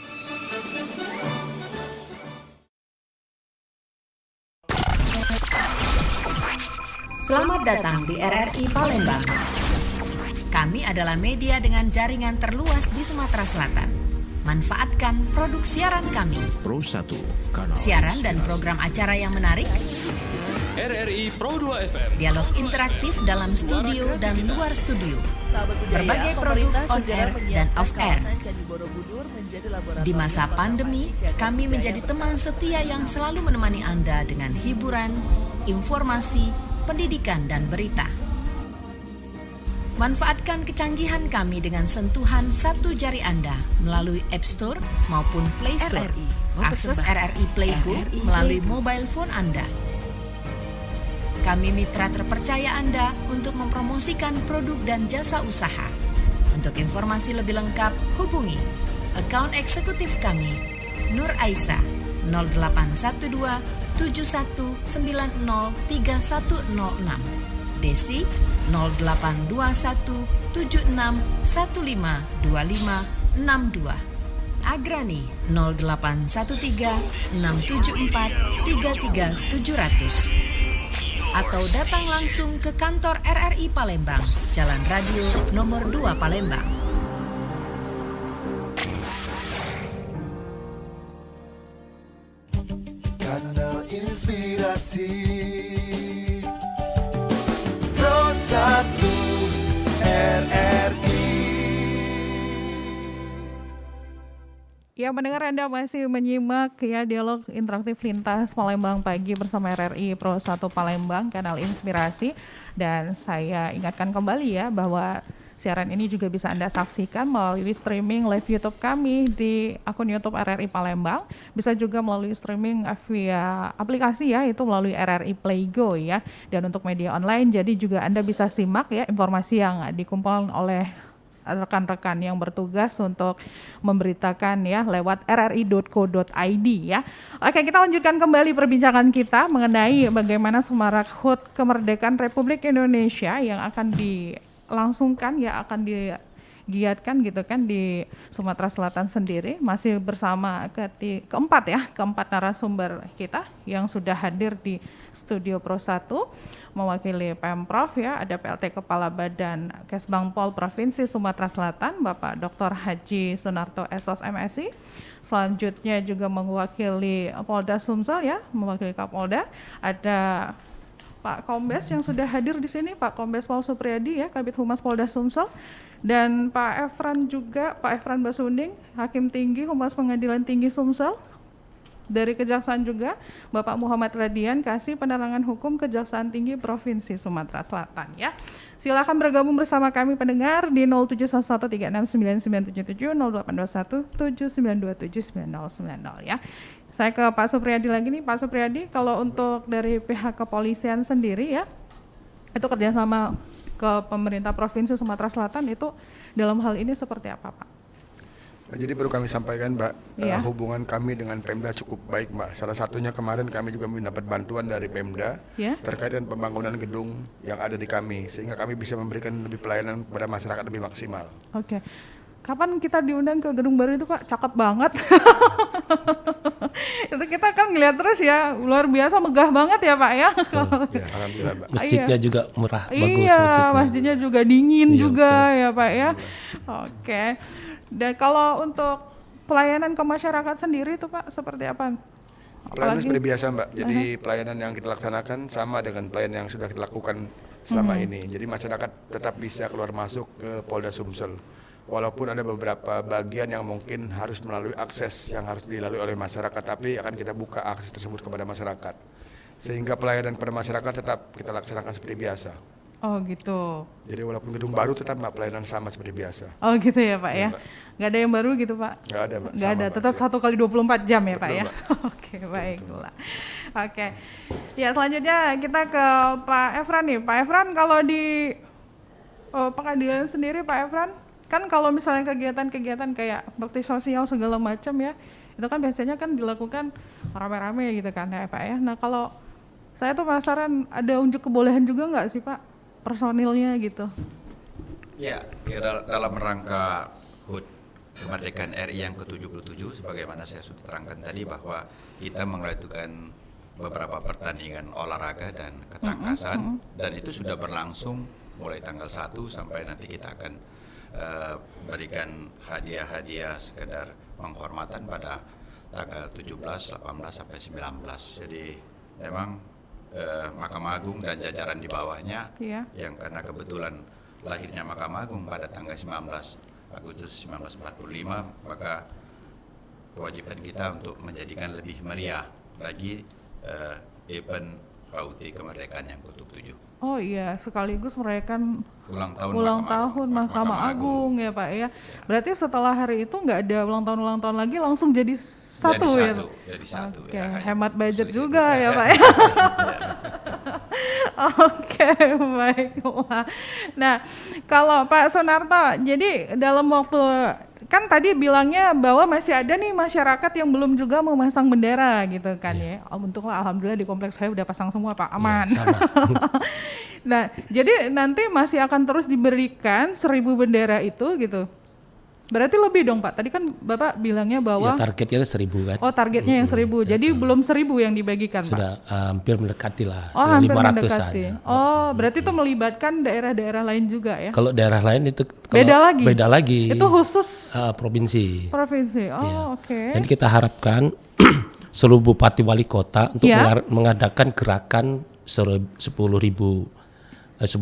Selamat datang di RRI Palembang. Kami adalah media dengan jaringan terluas di Sumatera Selatan. Manfaatkan produk siaran kami. Pro 1, kanal siaran dan program acara yang menarik. RRI Pro 2 FM. Dialog interaktif dalam studio dan luar studio. Berbagai produk on air dan off air. Di masa pandemi, kami menjadi teman setia yang selalu menemani Anda dengan hiburan, informasi, pendidikan, dan berita. Manfaatkan kecanggihan kami dengan sentuhan satu jari Anda melalui App Store maupun Play Store. Akses RRI Play Go melalui mobile phone Anda. Kami mitra terpercaya Anda untuk mempromosikan produk dan jasa usaha. Untuk informasi lebih lengkap, hubungi akun eksekutif kami, Nur Aisyah, 0812 71903106, Desi 0821 76152562, Agrani 0813 674 33700, atau datang langsung ke kantor RRI Palembang, Jalan Radio nomor 2 Palembang. Kanal Inspirasi Pro 1 RRI. Ya, mendengar Anda masih menyimak ya dialog interaktif lintas Palembang pagi bersama RRI Pro 1 Palembang, kanal Inspirasi. Dan saya ingatkan kembali ya bahwa siaran ini juga bisa Anda saksikan melalui streaming live YouTube kami di akun YouTube RRI Palembang. Bisa juga melalui streaming via aplikasi ya, itu melalui RRI Play Go ya. Dan untuk media online, jadi juga Anda bisa simak ya informasi yang dikumpulkan oleh rekan-rekan yang bertugas untuk memberitakan ya lewat rri.co.id ya. Oke, kita lanjutkan kembali perbincangan kita mengenai bagaimana semarak HUT Kemerdekaan Republik Indonesia yang akan dilangsungkan ya, akan digiatkan gitu kan di Sumatera Selatan sendiri. Masih bersama keempat narasumber kita yang sudah hadir di Studio Pro 1 mewakili Pemprov ya, ada PLT Kepala Badan Kesbangpol Provinsi Sumatera Selatan Bapak Dr. Haji Sunarto SOS MSI. Selanjutnya juga mewakili Polda Sumsel ya, mewakili Kapolda, ada Pak Kombes yang sudah hadir di sini, Pak Kombes Paul Supriyadi ya, Kabid Humas Polda Sumsel, dan Pak Efran juga, Pak Efran Basunding, Hakim Tinggi Humas Pengadilan Tinggi Sumsel. Dari Kejaksaan juga Bapak Muhammad Radian, Kasih Penerangan Hukum Kejaksaan Tinggi Provinsi Sumatera Selatan ya. Silakan bergabung bersama kami pendengar di 0711369977, 082179279090 ya. Saya ke Pak Supriyadi lagi nih. Pak Supriyadi, kalau untuk dari pihak kepolisian sendiri ya, itu kerjasama ke pemerintah Provinsi Sumatera Selatan itu dalam hal ini seperti apa, Pak? Jadi perlu kami sampaikan, Mbak, hubungan kami dengan Pemda cukup baik, Mbak. Salah satunya kemarin kami juga mendapat bantuan dari Pemda terkait dengan pembangunan gedung yang ada di kami, sehingga kami bisa memberikan lebih pelayanan kepada masyarakat lebih maksimal. Oke. Kapan kita diundang ke gedung baru itu, Pak? Cakep banget. Itu kita kan ngeliat terus ya, luar biasa, megah banget ya, Pak ya. Alhamdulillah, Mbak. Masjidnya juga murah, bagus masjidnya. Masjidnya juga dingin juga betul. ya, Pak ya. Oke. Dan kalau untuk pelayanan ke masyarakat sendiri itu Pak seperti apa? Pelayanan seperti biasa, Mbak. Jadi pelayanan yang kita laksanakan sama dengan pelayanan yang sudah kita lakukan selama ini. Jadi masyarakat tetap bisa keluar masuk ke Polda Sumsel. Walaupun ada beberapa bagian yang mungkin harus melalui akses yang harus dilalui oleh masyarakat, tapi akan kita buka akses tersebut kepada masyarakat. Sehingga pelayanan kepada masyarakat tetap kita laksanakan seperti biasa. Oh gitu. Jadi walaupun gedung baru tetap Mbak pelayanan sama seperti biasa. Oh gitu ya Pak ya. Nggak ada yang baru gitu Pak? Nggak ada Mbak. Nggak ada, tetap 1x24 jam ya Pak ya. Oke, baiklah. Oke. Ya selanjutnya kita ke Pak Efran nih. Pak Efran, kalau di pengadilan sendiri Pak Efran, kan kalau misalnya kegiatan-kegiatan kayak bakti sosial segala macam ya, itu kan biasanya kan dilakukan rame-rame gitu kan ya Pak ya. Nah kalau saya tuh penasaran, ada unjuk kebolehan juga nggak sih Pak personilnya gitu? Ya, dalam rangka HUT kemerdekaan RI yang ke-77, sebagaimana saya sudah terangkan tadi bahwa kita melakukan beberapa pertandingan olahraga dan ketangkasan, dan itu sudah berlangsung mulai tanggal 1 sampai nanti kita akan berikan hadiah-hadiah sekedar penghormatan pada tanggal 17, 18 sampai 19. Jadi memang Mahkamah Agung dan jajaran di bawahnya yang karena kebetulan lahirnya Mahkamah Agung pada tanggal 19 Agustus 1945, maka kewajiban kita untuk menjadikan lebih meriah lagi event HUT kemerdekaan yang ke-77. Oh iya, sekaligus merayakan ulang tahun Mahkamah Agung ya Pak ya. Berarti setelah hari itu nggak ada ulang tahun lagi, langsung jadi satu ya? Jadi satu. Oke, hemat budget juga ya Pak ya. Oke, baiklah. Nah, kalau Pak Sunarto, jadi dalam waktu, kan tadi bilangnya bahwa masih ada nih masyarakat yang belum juga memasang bendera gitu kan ya. Untunglah alhamdulillah di kompleks saya udah pasang semua Pak, aman. Sama. Nah, jadi nanti masih akan terus diberikan 1.000 bendera itu gitu. Berarti lebih dong Pak, tadi kan Bapak bilangnya bahwa targetnya 1.000 kan. Oh targetnya yang 1.000, jadi belum 1.000 yang dibagikan Pak? Sudah hampir mendekati lah, oh, hampir 500-an. Mendekati. Oh berarti itu melibatkan daerah-daerah lain juga ya? Kalau daerah lain itu beda lagi. Itu khusus? Provinsi. Provinsi, oke. Dan kita harapkan seluruh bupati wali kota untuk mengadakan gerakan 10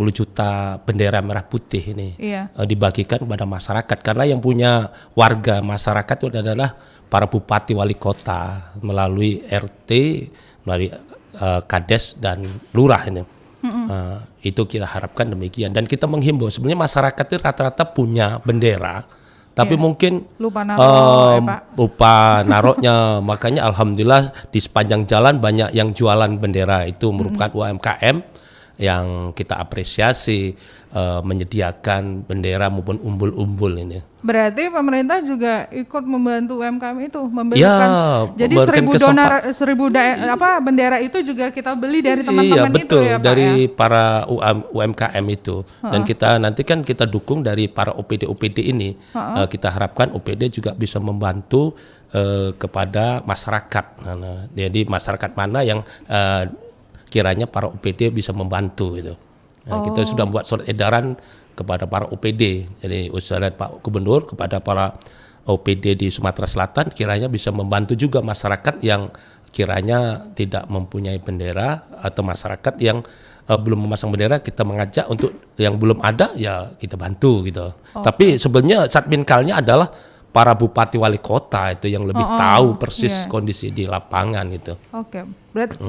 juta bendera merah putih ini dibagikan kepada masyarakat, karena yang punya warga masyarakat itu adalah para bupati wali kota melalui RT, melalui Kades dan lurah ini. Itu kita harapkan demikian, dan kita menghimbau sebenarnya masyarakat itu rata-rata punya bendera, tapi mungkin lupa naruhnya. Makanya alhamdulillah di sepanjang jalan banyak yang jualan bendera, itu merupakan UMKM yang kita apresiasi menyediakan bendera maupun umbul-umbul ini. Berarti pemerintah juga ikut membantu UMKM itu memberikan, jadi 1.000 bendera itu juga kita beli dari teman-teman betul, itu ya Pak dari ya? para UMKM itu. Dan kita nanti kan kita dukung dari para OPD ini. Kita harapkan OPD juga bisa membantu kepada masyarakat. Jadi masyarakat mana yang kiranya para OPD bisa membantu gitu. Kita sudah buat surat edaran kepada para OPD. Jadi usulan Pak Gubernur kepada para OPD di Sumatera Selatan kiranya bisa membantu juga masyarakat yang kiranya tidak mempunyai bendera, atau masyarakat yang belum memasang bendera, kita mengajak untuk yang belum ada ya kita bantu gitu. Tapi sebenarnya satminkalnya adalah para bupati wali kota itu yang lebih tahu persis kondisi di lapangan gitu. Berarti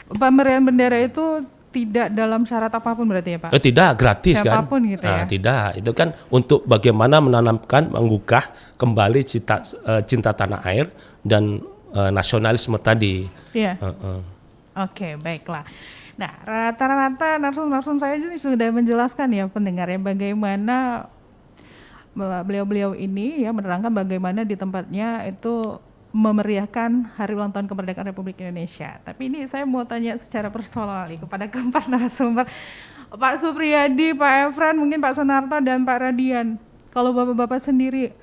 pemberian bendera itu tidak dalam syarat apapun berarti ya Pak? Tidak, gratis siapapun kan? Gitu ya? Tidak, itu kan untuk bagaimana menanamkan, menggugah kembali cinta tanah air dan nasionalisme tadi. Iya. Oke, baiklah. Nah, rata-rata narsum saya ini sudah menjelaskan ya pendengar ya bagaimana beliau-beliau ini ya menerangkan bagaimana di tempatnya itu memeriahkan Hari Ulang Tahun Kemerdekaan Republik Indonesia. Tapi ini saya mau tanya secara personal nih kepada keempat narasumber, Pak Supriyadi, Pak Efran, mungkin Pak Sunarto dan Pak Radian. Kalau bapak-bapak sendiri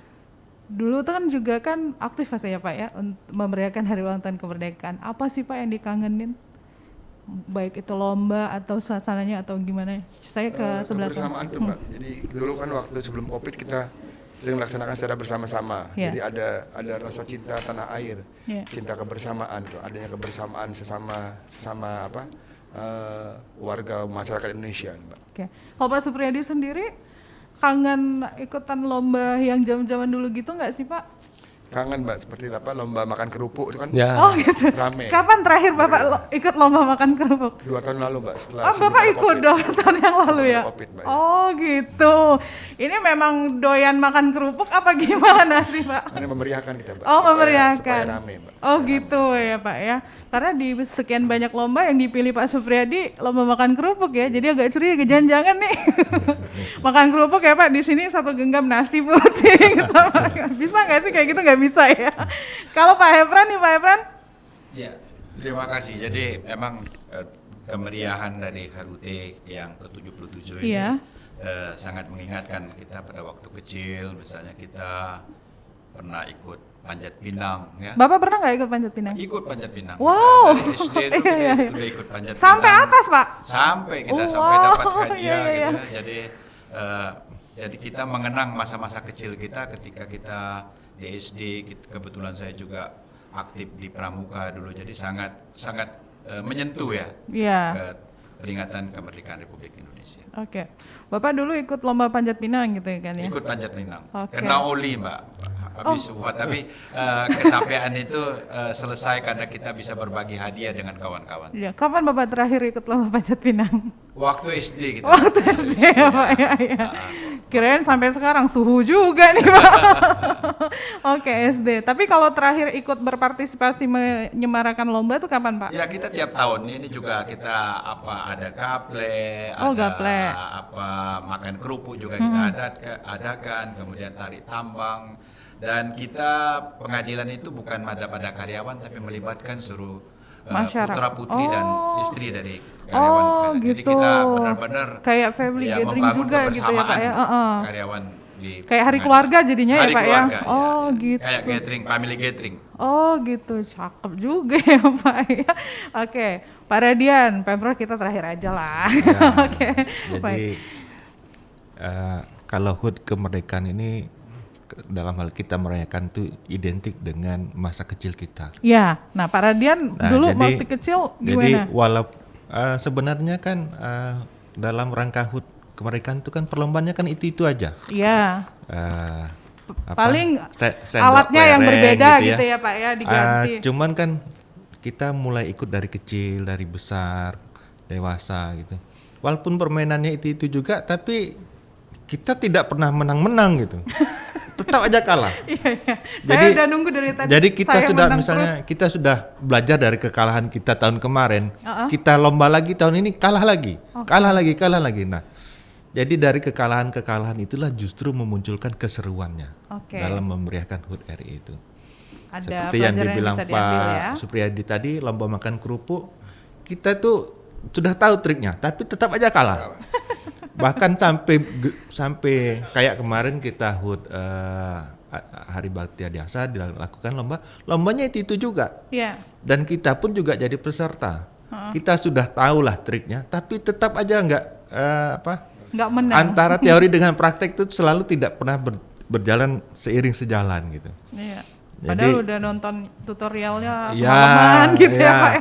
dulu tuh kan juga kan aktif ya Pak ya untuk memeriahkan Hari Ulang Tahun Kemerdekaan. Apa sih Pak yang dikangenin? Baik itu lomba atau suasananya atau gimana? Saya ke sebelah kebersamaan tuh Mbak. Jadi dulu kan waktu sebelum Covid kita sering melaksanakan secara bersama-sama. Jadi ada rasa cinta tanah air, cinta kebersamaan tuh, adanya kebersamaan sesama warga masyarakat Indonesia, Mbak. Oke. Kalau Pak Supriyadi sendiri kangen ikutan lomba yang zaman-zaman dulu gitu nggak sih Pak? Kangen Mbak, seperti lomba makan kerupuk itu kan gitu. Rame. Kapan terakhir Bapak ikut lomba makan kerupuk? 2 tahun lalu Mbak. Bapak ikut 2 tahun yang lalu ya? COVID, Mbak, gitu. Ini memang doyan makan kerupuk apa gimana sih Pak? Ini memeriahkan kita Mbak. Memeriahkan. Supaya rame Mbak. Gitu ya Pak ya. Karena di sekian banyak lomba yang dipilih Pak Supriyadi lomba makan kerupuk ya. Jadi agak curiga jangan-jangan nih. Makan kerupuk ya Pak, di sini 1 genggam nasi putih gitu. Bisa nggak sih kayak gitu? Nggak bisa ya. Kalau Pak Efran nih Pak Efran? Ya, terima kasih. Jadi emang kemeriahan dari HUT yang ke-77 ini sangat mengingatkan kita pada waktu kecil. Misalnya kita pernah ikut Panjat Pinang ya. Bapak pernah nggak ikut Panjat Pinang? Ikut Panjat Pinang. Wow. Dari SD itu udah ikut Panjat Pinang. Sampai atas Pak? Sampai kita sampai dapat hadiah gitu. Jadi kita mengenang masa-masa kecil kita ketika kita di SD. Kebetulan saya juga aktif di Pramuka dulu. Jadi sangat menyentuh ya. Peringatan kemerdekaan Republik Indonesia. Oke. Bapak dulu ikut lomba Panjat Pinang gitu kan ya? Ikut Panjat Pinang. Kena oli Mbak. Habis tapi kecapean itu selesai karena kita bisa berbagi hadiah dengan kawan-kawan. Ya, kapan Bapak terakhir ikut lomba Panjat Pinang? Waktu SD kita. Waktu SD ya Pak ya. Kirain sampai sekarang suhu juga nih Pak. Oke, SD. Tapi kalau terakhir ikut berpartisipasi menyemarakan lomba itu kapan Pak? Ya kita tiap tahun ini juga kita ada gaple, makan kerupuk juga kita adakan, kemudian tarik tambang. Dan kita pengadilan itu bukan pada karyawan tapi melibatkan seluruh putra putri dan istri dari karyawan. Gitu. Jadi kita benar-benar kayak family gathering juga gitu ya Pak ya. Karyawan di kayak hari keluarga jadinya ya Pak ya. Gitu. Kayak gathering, family gathering. Gitu, cakep juga ya Pak ya. Oke, Pak Radian, Pemprov kita terakhir aja lah. Oke. Jadi kalau HUT kemerdekaan ini dalam hal kita merayakan itu identik dengan masa kecil kita. Ya, nah Pak Radian dulu waktu kecil gimana? Jadi sebenarnya kan dalam rangka HUT kemerdekaan itu kan perlombaannya kan itu aja. Iya. Paling alatnya yang berbeda gitu ya Pak ya diganti. Cuman kan kita mulai ikut dari kecil, dari besar, dewasa gitu. Walaupun permainannya itu juga, tapi kita tidak pernah menang-menang gitu. Tetap aja kalah. Saya udah nunggu dari tadi. Jadi kita sudah misalnya kita sudah belajar dari kekalahan kita tahun kemarin. Kita lomba lagi tahun ini kalah lagi. Kalah lagi. Nah, jadi dari kekalahan itulah justru memunculkan keseruannya dalam memeriahkan HUT RI itu. Ada seperti yang dibilang Pak Supriyadi tadi, lomba makan kerupuk, kita tuh sudah tahu triknya, tapi tetap aja kalah. Bahkan sampai kayak kemarin kita HUT Hari Bakti Adiaksa dilakukan lombanya itu juga. Dan kita pun juga jadi peserta. Kita sudah tahu lah triknya, tapi tetap aja nggak menang. Antara teori dengan praktek itu selalu tidak pernah berjalan seiring sejalan gitu. Padahal udah nonton tutorialnya pengalaman gitu ya Pak.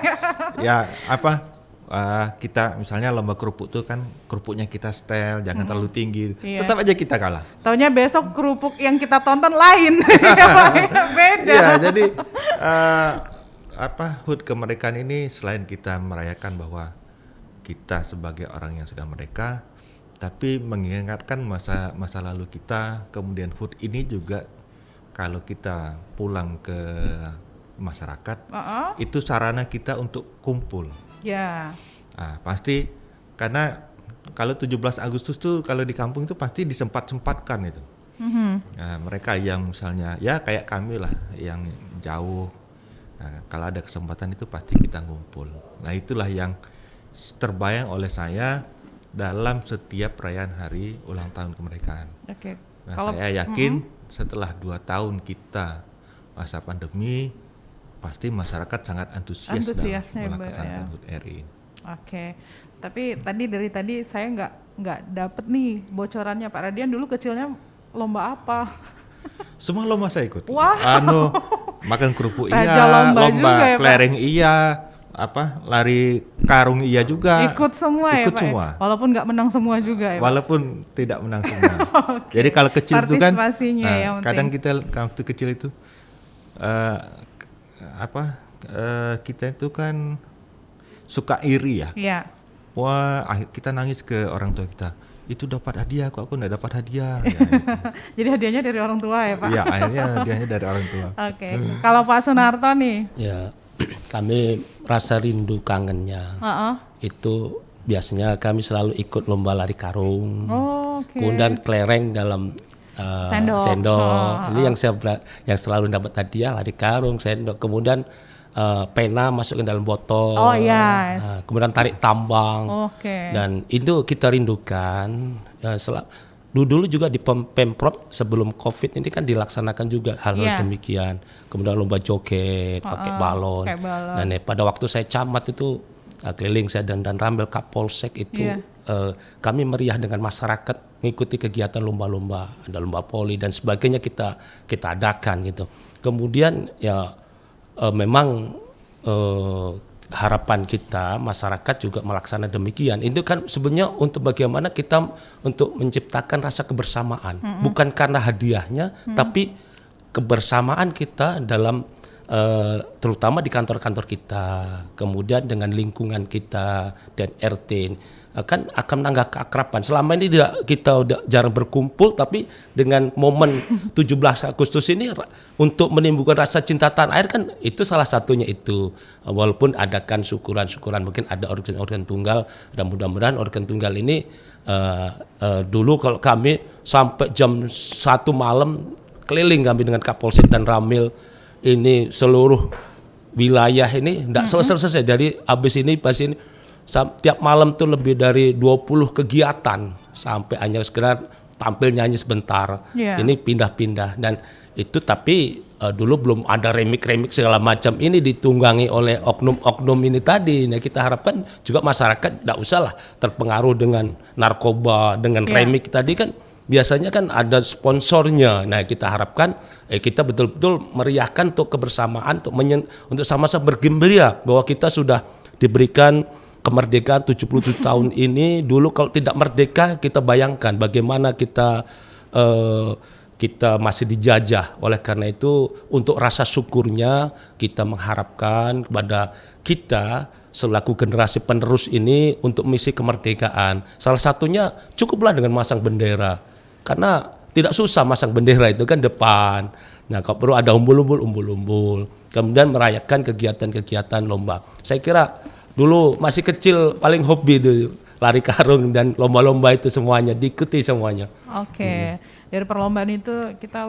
Kita misalnya lomba kerupuk tuh kan kerupuknya kita setel, jangan terlalu tinggi. Tetap aja kita kalah. Taunya besok kerupuk yang kita tonton lain. Beda. Ya, jadi HUT kemerdekaan ini selain kita merayakan bahwa kita sebagai orang yang sudah merdeka, tapi mengingatkan masa lalu kita. Kemudian HUT ini juga kalau kita pulang ke masyarakat, itu sarana kita untuk kumpul. Ya. Nah, pasti karena kalau 17 Agustus tuh kalau di kampung itu pasti disempat-sempatkan itu. Nah, mereka yang misalnya ya kayak kami lah yang jauh, nah, kalau ada kesempatan itu pasti kita ngumpul. Nah, itulah yang terbayang oleh saya dalam setiap perayaan hari ulang tahun kemerdekaan. Nah, saya yakin setelah 2 tahun kita masa pandemi, pasti masyarakat sangat antusias dalam melaksanakan HUT RI. Tapi dari tadi saya nggak dapet nih bocorannya Pak Radian, dulu kecilnya lomba apa? Semua lomba saya ikut. Wow. Makan kerupuk iya, lomba kelereng iya, lari karung iya juga. Ikut semua ya Pak? Semua. Walaupun nggak menang semua juga ya Pak? Walaupun tidak menang semua. Jadi kalau kecil itu kan, kadang kita waktu kecil itu kita itu kan suka iri ya. Iya. Wah, kita nangis ke orang tua kita. Itu dapat hadiah, kok aku nggak dapat hadiah. Ya, gitu. Jadi hadiahnya dari orang tua ya Pak? Iya, akhirnya hadiahnya dari orang tua. Kalau Pak Sunarto nih? Ya, kami rasa rindu kangennya. Itu biasanya kami selalu ikut lomba lari karung. Kemudian kelereng dalam sendok. Ini yang selalu dapat hadiah, lari karung, sendok. Kemudian pena masukin dalam botol, kemudian tarik tambang, dan itu kita rindukan. Dulu juga di Pemprov sebelum COVID ini kan dilaksanakan juga hal-hal demikian. Kemudian lomba joget pakai balon. Dan pada waktu saya camat itu keliling saya dan Rambil Kapolsek itu kami meriah dengan masyarakat mengikuti kegiatan lomba-lomba, ada lomba poli dan sebagainya kita adakan gitu. Kemudian memang harapan kita masyarakat juga melaksanakan demikian. Itu kan sebenarnya untuk bagaimana kita untuk menciptakan rasa kebersamaan, bukan karena hadiahnya, tapi kebersamaan kita dalam terutama di kantor-kantor kita, kemudian dengan lingkungan kita dan RT. Kan akan menambah keakraban. Selama ini kita udah jarang berkumpul, tapi dengan momen 17 Agustus ini untuk menimbulkan rasa cinta tanah air kan itu salah satunya itu. Walaupun adakan syukuran-syukuran, mungkin ada organ tunggal, dan mudah-mudahan organ tunggal ini dulu kalau kami sampai jam 1 malam keliling kami dengan Kapolsek dan Ramil ini seluruh wilayah ini tidak selesai dari habis ini pas ini. Tiap malam tuh lebih dari 20 kegiatan sampai hanya sekedar tampil nyanyi sebentar. Ini pindah-pindah dan itu tapi dulu belum ada remik segala macam ini ditunggangi oleh oknum-oknum ini tadi. Nah kita harapkan juga masyarakat tidak usahlah terpengaruh dengan narkoba, dengan remik tadi kan biasanya kan ada sponsornya. Nah kita harapkan kita betul-betul meriahkan untuk kebersamaan untuk sama-sama bergembira bahwa kita sudah diberikan kemerdekaan 77 tahun ini. Dulu kalau tidak merdeka kita bayangkan bagaimana kita masih dijajah. Oleh karena itu untuk rasa syukurnya kita mengharapkan kepada kita selaku generasi penerus ini untuk misi kemerdekaan. Salah satunya cukuplah dengan masang bendera. Karena tidak susah masang bendera itu kan depan. Nah kalau perlu ada umbul-umbul. Kemudian merayakan kegiatan-kegiatan lomba. Saya kira dulu masih kecil paling hobi itu lari karung dan lomba-lomba itu semuanya diikuti semuanya. Dari perlombaan itu kita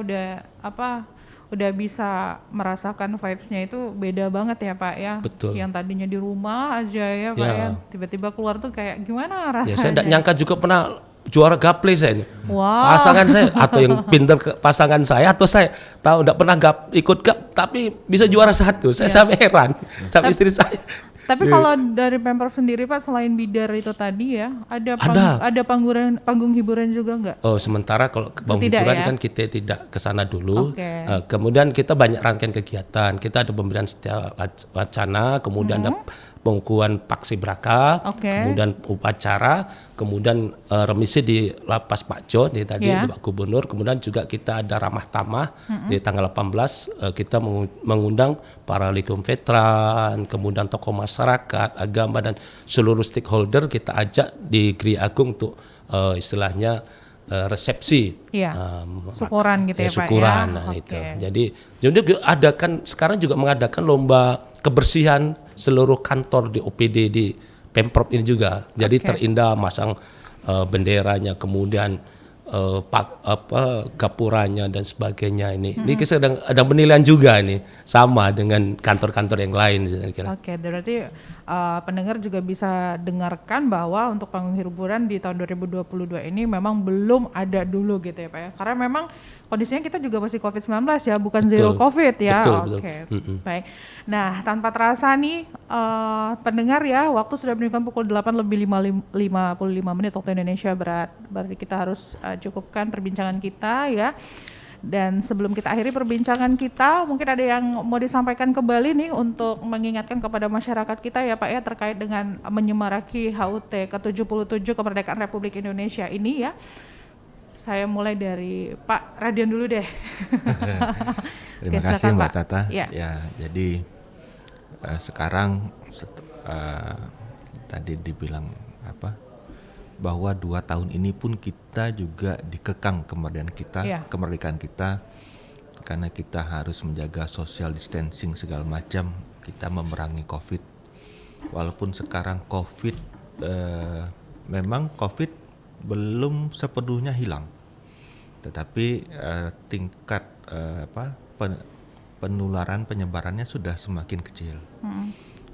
udah bisa merasakan vibes-nya itu beda banget ya Pak ya. Betul. Yang tadinya di rumah aja ya Pak ya, tiba-tiba keluar tuh kayak gimana rasanya? Saya tidak nyangka juga pernah juara gaple saya ini. Wow. Pasangan saya atau yang pinter pasangan saya atau saya tahu tidak pernah ikut gap tapi bisa juara 1. Saya sampai heran sama istri saya. Tapi kalau dari Pemprov sendiri Pak, selain bidar itu tadi ya, ada panggung hiburan juga nggak? Sementara kalau panggung hiburan kan kita tidak ke sana dulu. Kemudian kita banyak rangkaian kegiatan. Kita ada pemberian setiap wacana, kemudian ada pengukuhan paskibraka, kemudian upacara, kemudian remisi di Lapas Pak Jo tadi di Pak Gubernur, kemudian juga kita ada ramah tamah di tanggal 18 kita mengundang para likum veteran, kemudian tokoh masyarakat, agama dan seluruh stakeholder kita ajak di Gri Agung untuk istilahnya resepsi, syukuran gitu ya Pak syukuran, ya. Nah, itu. Jadi adakan sekarang juga mengadakan lomba kebersihan seluruh kantor di OPD di Pemprov ini juga. Jadi terindah masang benderanya, kemudian gapuranya dan sebagainya ini. Ini kita sedang ada penilaian juga ini sama dengan kantor-kantor yang lain saya kira. Oke, berarti pendengar juga bisa dengarkan bahwa untuk panggung hiburan di tahun 2022 ini memang belum ada dulu gitu ya Pak ya. Karena memang kondisinya kita juga masih COVID-19 ya, bukan zero COVID ya. Oke. Baik. Nah, tanpa terasa nih pendengar ya, waktu sudah menunjukkan pukul 8:55 waktu Indonesia Barat. Berarti kita harus cukupkan perbincangan kita ya. Dan sebelum kita akhiri perbincangan kita, mungkin ada yang mau disampaikan kembali nih untuk mengingatkan kepada masyarakat kita ya Pak ya, terkait dengan menyemarakan HUT ke-77 kemerdekaan Republik Indonesia ini ya. Saya mulai dari Pak Radian dulu deh. Terima kasih Mbak Tata. Ya, jadi sekarang tadi dibilang bahwa 2 tahun ini pun kita juga dikekang kemerdekaan kita karena kita harus menjaga social distancing segala macam, kita memerangi COVID. Walaupun sekarang COVID memang COVID belum sepenuhnya hilang, tetapi tingkat penularan penyebarannya sudah semakin kecil.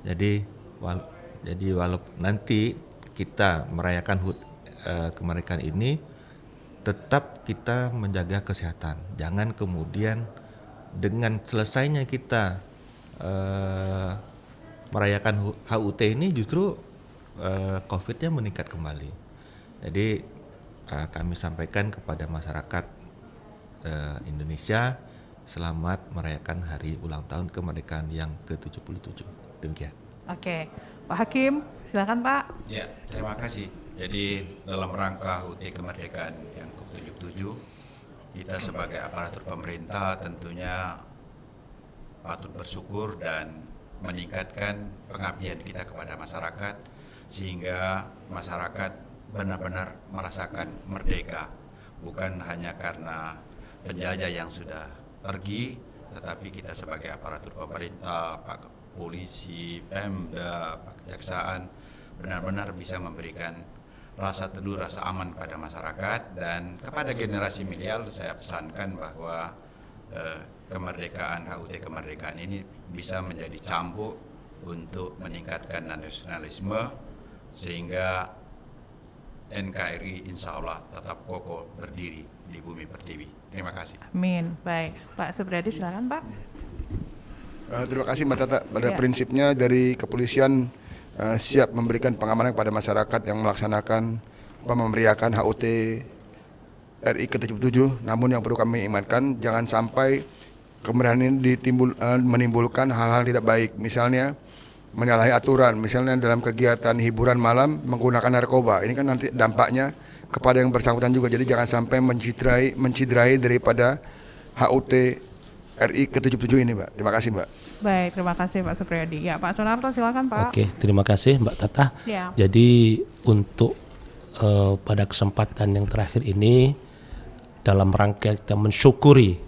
Jadi walaupun nanti kita merayakan kemerdekaan ini, tetap kita menjaga kesehatan. Jangan kemudian dengan selesainya kita merayakan HUT ini justru COVID-nya meningkat kembali. Jadi kami sampaikan kepada masyarakat Indonesia, selamat merayakan hari ulang tahun kemerdekaan yang ke-77. Demikian. Oke, Pak Hakim, silakan Pak. Ya, terima kasih. Jadi dalam rangka HUT kemerdekaan yang ke-77, kita sebagai aparatur pemerintah tentunya patut bersyukur dan meningkatkan pengabdian kita kepada masyarakat sehingga masyarakat benar-benar merasakan merdeka, bukan hanya karena penjajah yang sudah pergi, tetapi kita sebagai aparatur pemerintah, Pak Polisi, Pemda, Pak Kejaksaan benar-benar bisa memberikan rasa teduh, rasa aman pada masyarakat. Dan kepada generasi milenial saya pesankan bahwa kemerdekaan, HUT kemerdekaan ini bisa menjadi cambuk untuk meningkatkan nasionalisme sehingga NKRI insya Allah tetap kokoh berdiri di bumi pertiwi. Terima kasih. Amin. Baik, Pak Supriyadi silakan Pak. Terima kasih Mbak Tata. Pada prinsipnya dari kepolisian siap memberikan pengamanan kepada masyarakat yang melaksanakan memeriahkan HUT RI ke-77. Namun yang perlu kami ingatkan, jangan sampai kemeriahan ini menimbulkan hal-hal tidak baik. Misalnya menyalahi aturan, misalnya dalam kegiatan hiburan malam menggunakan narkoba. Ini kan nanti dampaknya kepada yang bersangkutan juga. Jadi jangan sampai menciderai daripada HUT RI ke-77 ini, Mbak. Terima kasih, Mbak. Baik, terima kasih Pak Supriyadi. Ya, Pak Sunarto silakan Pak. Oke, terima kasih Mbak Tata. Ya. Jadi untuk pada kesempatan yang terakhir ini dalam rangka kita mensyukuri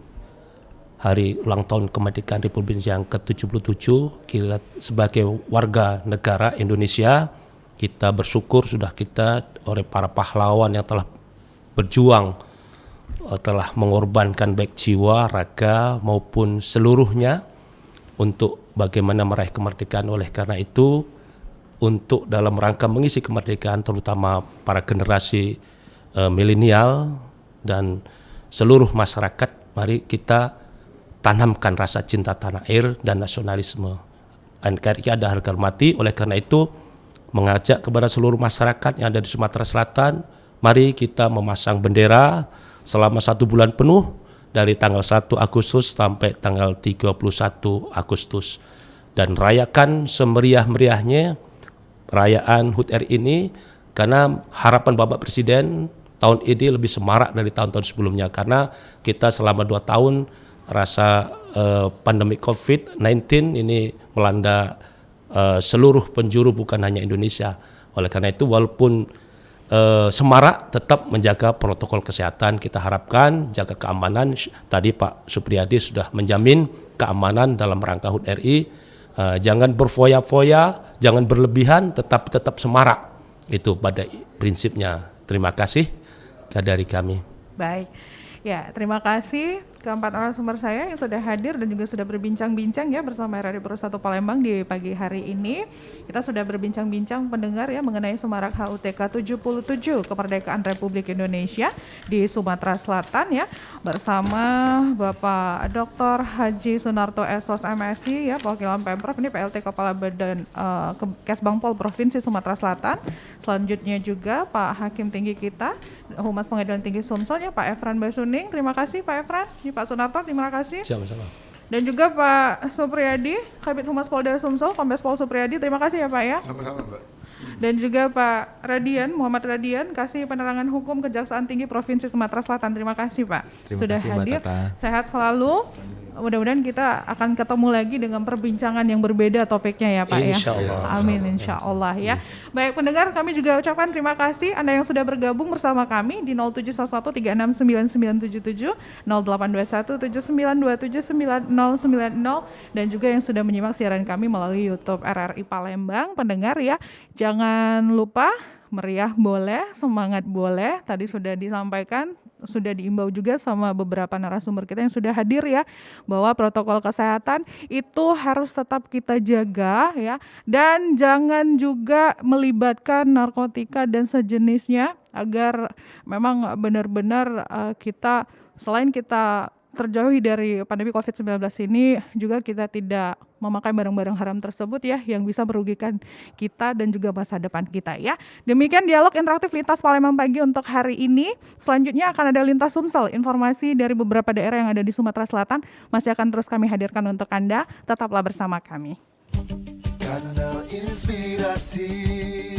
Hari Ulang Tahun Kemerdekaan Republik Indonesia yang ke-77, kita sebagai warga negara Indonesia, kita bersyukur sudah kita oleh para pahlawan yang telah berjuang, telah mengorbankan baik jiwa, raga maupun seluruhnya untuk bagaimana meraih kemerdekaan. Oleh karena itu, untuk dalam rangka mengisi kemerdekaan terutama para generasi milenial dan seluruh masyarakat, mari kita tanamkan rasa cinta tanah air dan nasionalisme. NKRI ada harga mati. Oleh karena itu mengajak kepada seluruh masyarakat yang ada di Sumatera Selatan, mari kita memasang bendera selama 1 bulan penuh dari tanggal 1 Agustus sampai tanggal 31 Agustus. dan rayakan semeriah-meriahnya perayaan HUT RI ini, karena harapan Bapak Presiden tahun ini lebih semarak dari tahun-tahun sebelumnya, karena kita selama 2 tahun rasa pandemi COVID-19 ini melanda seluruh penjuru, bukan hanya Indonesia. Oleh karena itu walaupun semarak, tetap menjaga protokol kesehatan. Kita harapkan jaga keamanan. Tadi Pak Supriyadi sudah menjamin keamanan dalam rangka HUT RI. Jangan berfoya-foya, jangan berlebihan, tetap semarak. Itu pada prinsipnya. Terima kasih dari kami. Baik. Ya, terima kasih keempat narasumber saya yang sudah hadir dan juga sudah berbincang-bincang ya bersama RRI Pro 1 Palembang di pagi hari ini. Kita sudah berbincang-bincang pendengar ya mengenai semarak HUT ke-77 Kemerdekaan Republik Indonesia di Sumatera Selatan ya, bersama Bapak Dr. Haji Sunarto SOS MSI ya, perwakilan Pemprov, ini PLT Kepala Badan Kesbangpol Provinsi Sumatera Selatan. Selanjutnya juga Pak Hakim Tinggi kita, Humas Pengadilan Tinggi Sumsel ya, Pak Efran Basuning. Terima kasih Pak Efran. Pak Sunarto, terima kasih. Sama-sama. Dan juga Pak Supriyadi, Kabid Humas Polda Sumsel, Kombes Pol Supriyadi, terima kasih ya Pak ya. Sama-sama Mbak. Dan juga Pak Radian, Muhammad Radian, Kasih Penerangan Hukum Kejaksaan Tinggi Provinsi Sumatera Selatan. Terima kasih Pak. Sudah hadir. Sehat selalu. Mudah-mudahan kita akan ketemu lagi dengan perbincangan yang berbeda topiknya ya Pak ya. Insyaallah. Amin insyaallah ya. Baik pendengar, kami juga ucapkan terima kasih Anda yang sudah bergabung bersama kami di 0711369977, 082179279090, dan juga yang sudah menyimak siaran kami melalui YouTube RRI Palembang. Pendengar ya, jangan lupa meriah boleh, semangat boleh. Tadi sudah disampaikan, sudah diimbau juga sama beberapa narasumber kita yang sudah hadir ya, bahwa protokol kesehatan itu harus tetap kita jaga ya, dan jangan juga melibatkan narkotika dan sejenisnya, agar memang benar-benar kita, selain kita terjauhi dari pandemi COVID-19 ini, juga kita tidak memakai barang-barang haram tersebut ya, yang bisa merugikan kita dan juga masa depan kita ya. Demikian dialog interaktif Lintas Palembang Pagi untuk hari ini. Selanjutnya akan ada Lintas Sumsel, informasi dari beberapa daerah yang ada di Sumatera Selatan masih akan terus kami hadirkan untuk Anda. Tetaplah bersama kami. Kanal Inspirasi.